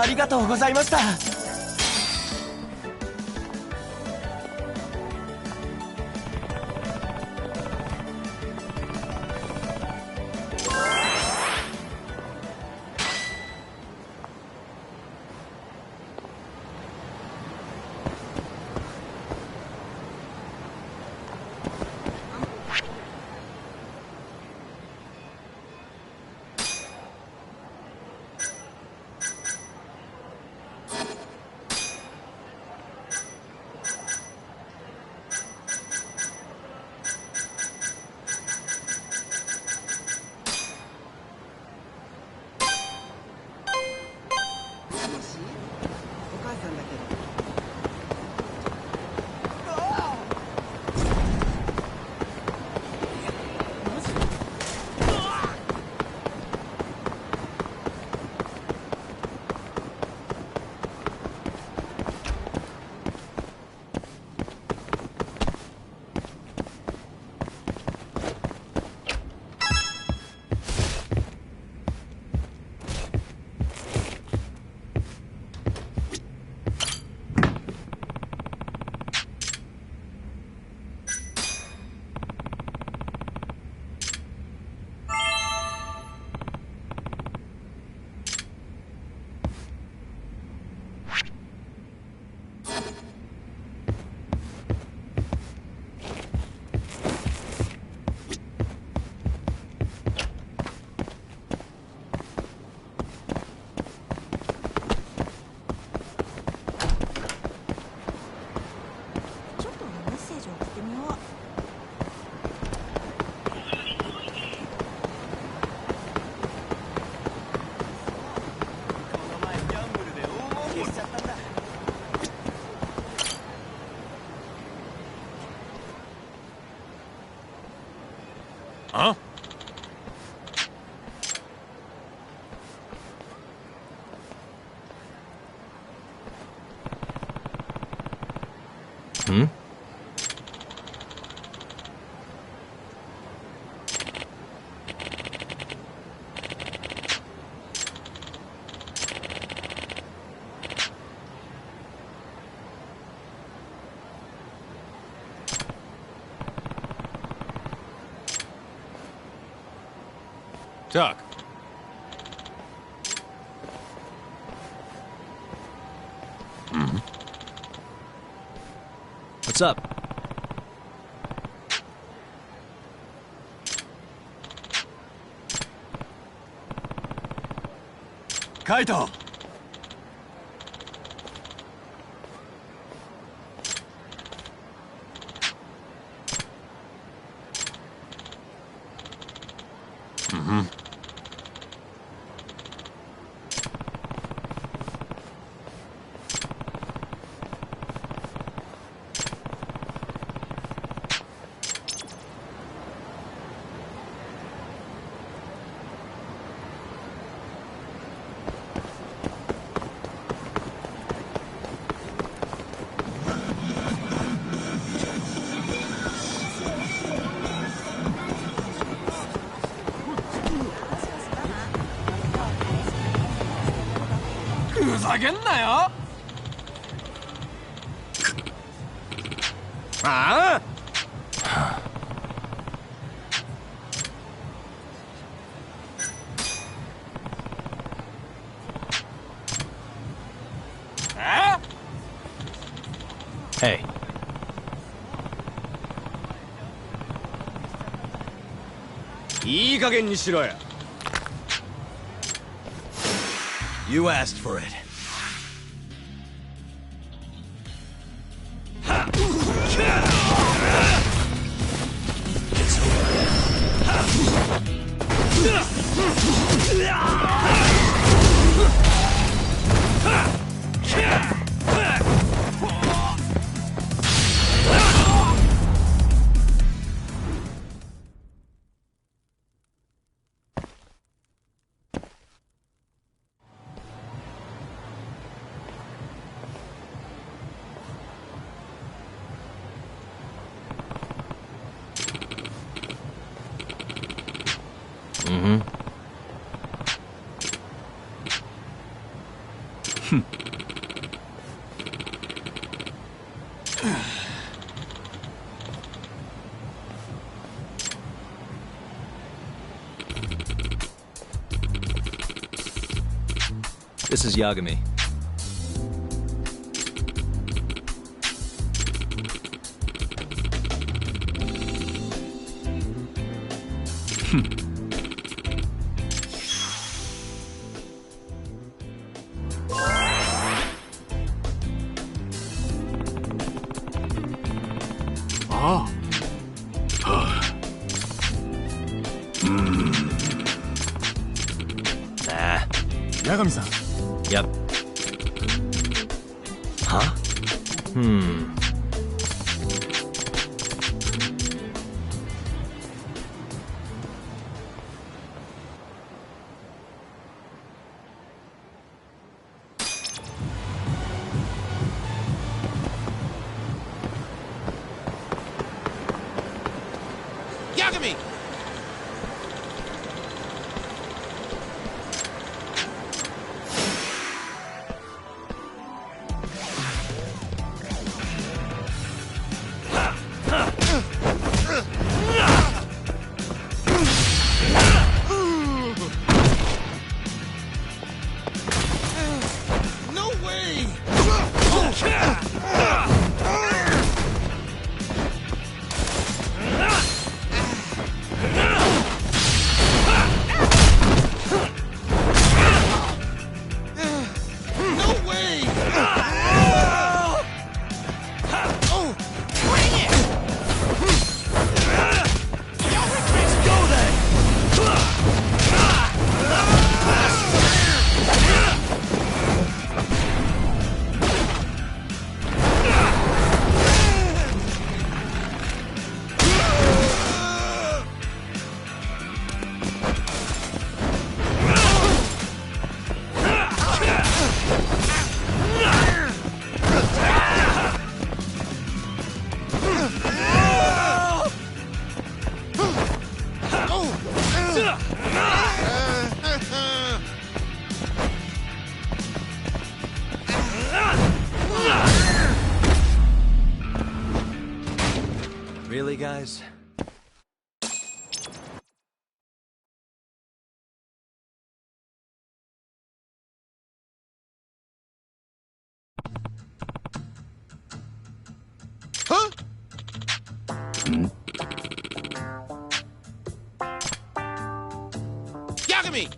ありがとうございました。Huh? Hmm? Doc. What's up? Kaito! Hey. You asked for it. Mm-hmm. This is Yagami. Yagami-san. Yep. Huh? Yagami! No way! No way! Oh! Bring it! Let's go then! Really, guys? Huh? Yagami!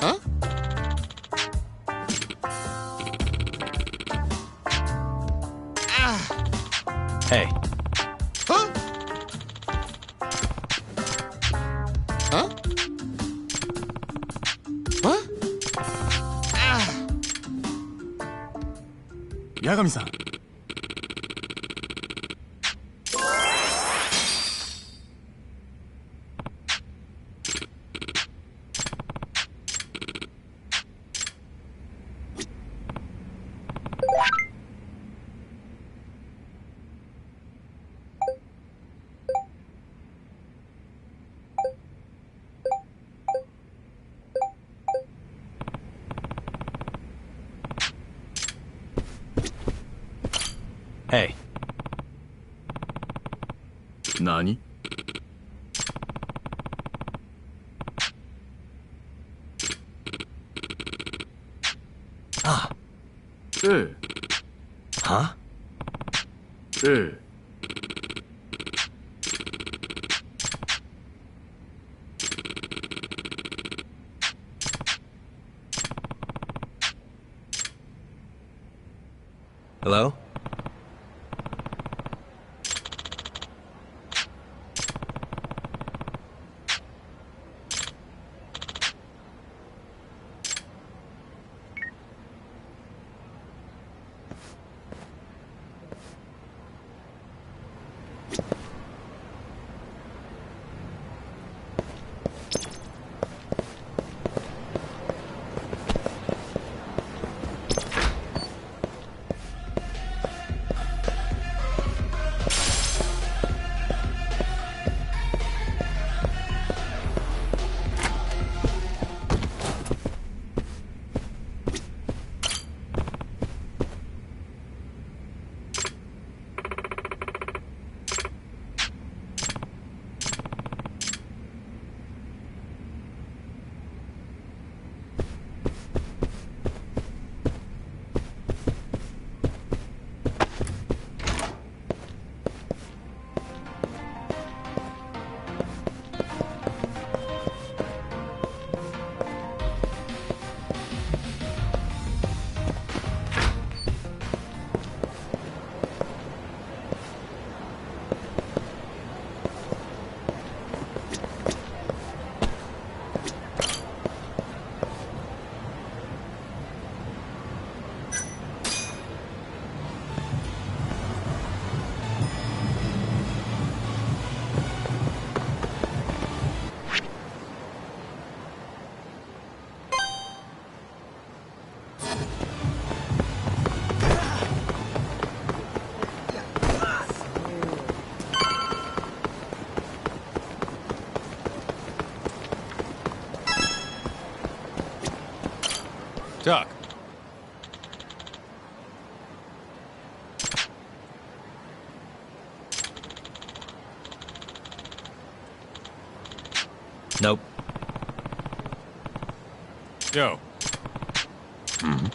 Huh? Hey. Huh? Huh? What? Yagami-san. Hey. Nani? Ah. ええ。 Huh? ええ。 Hello? Nope. Yo. Hmm.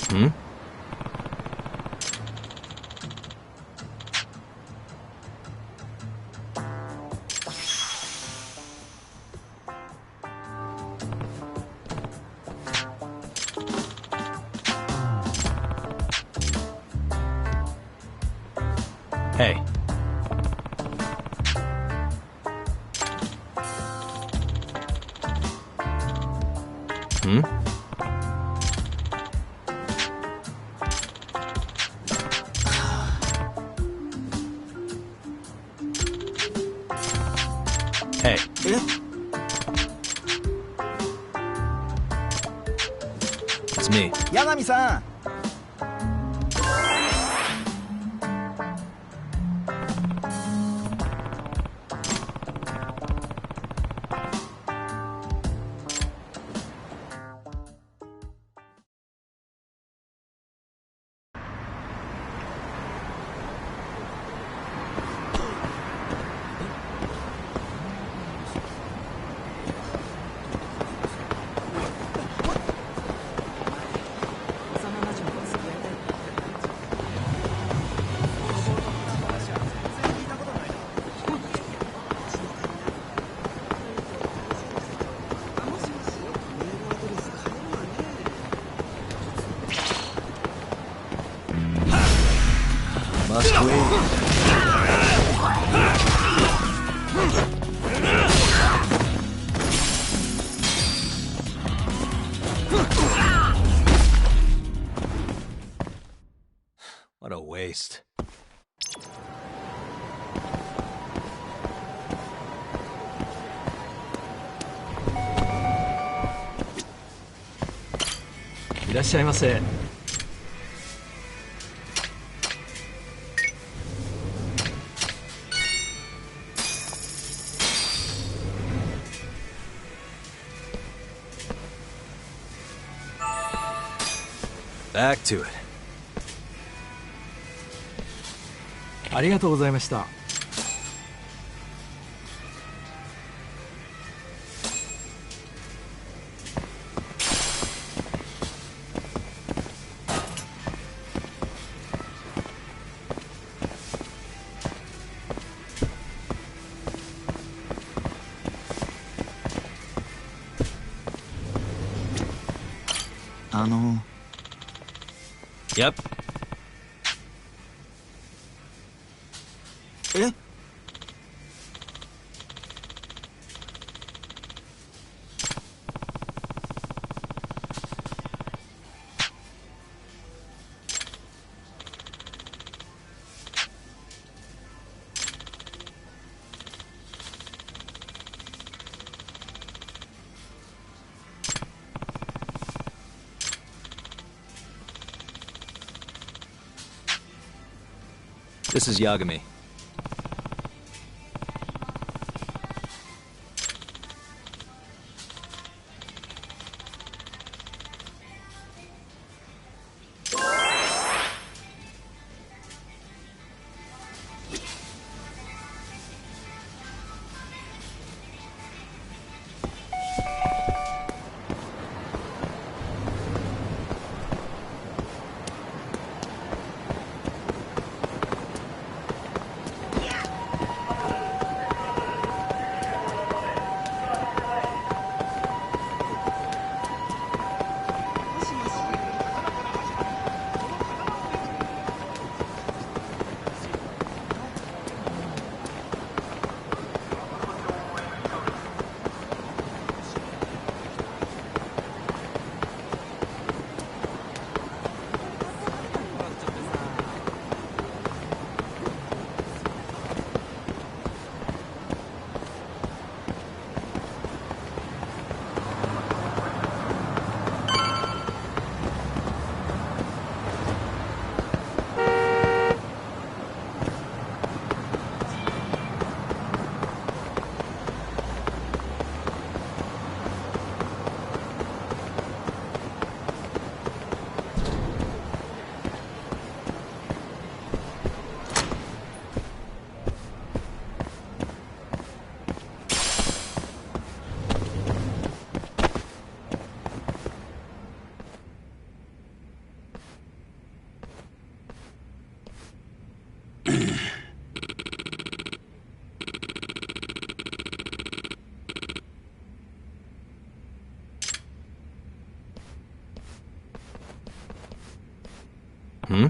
Hmm? Hey. Hmm? Hey. It's me. 柳さん Must wait. What a waste. Irashaimase. Back to it. ありがとうございました。Yep. え This is Yagami. Hmm?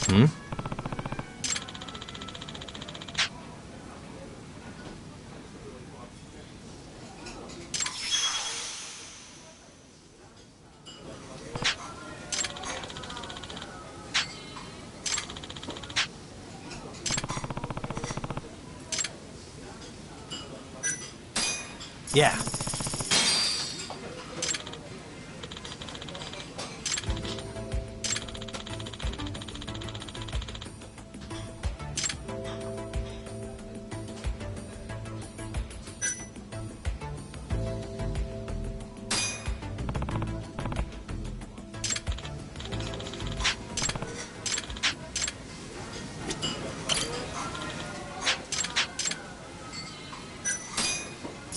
Hmm? Yeah.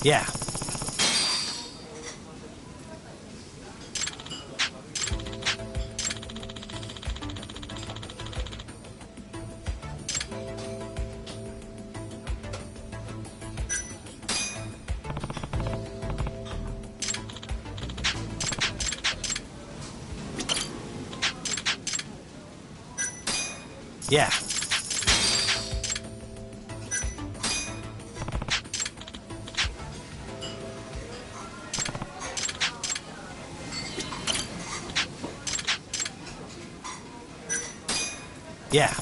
Yeah. Yeah. Yeah.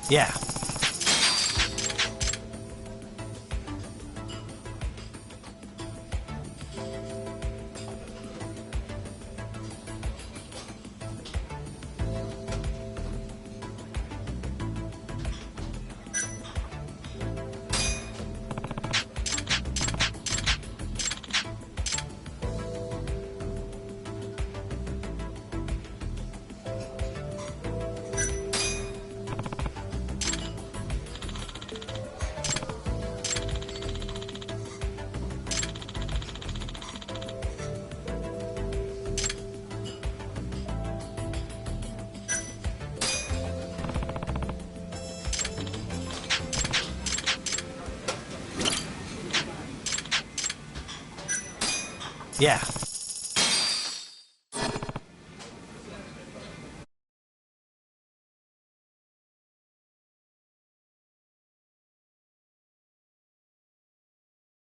Yeah. Yeah.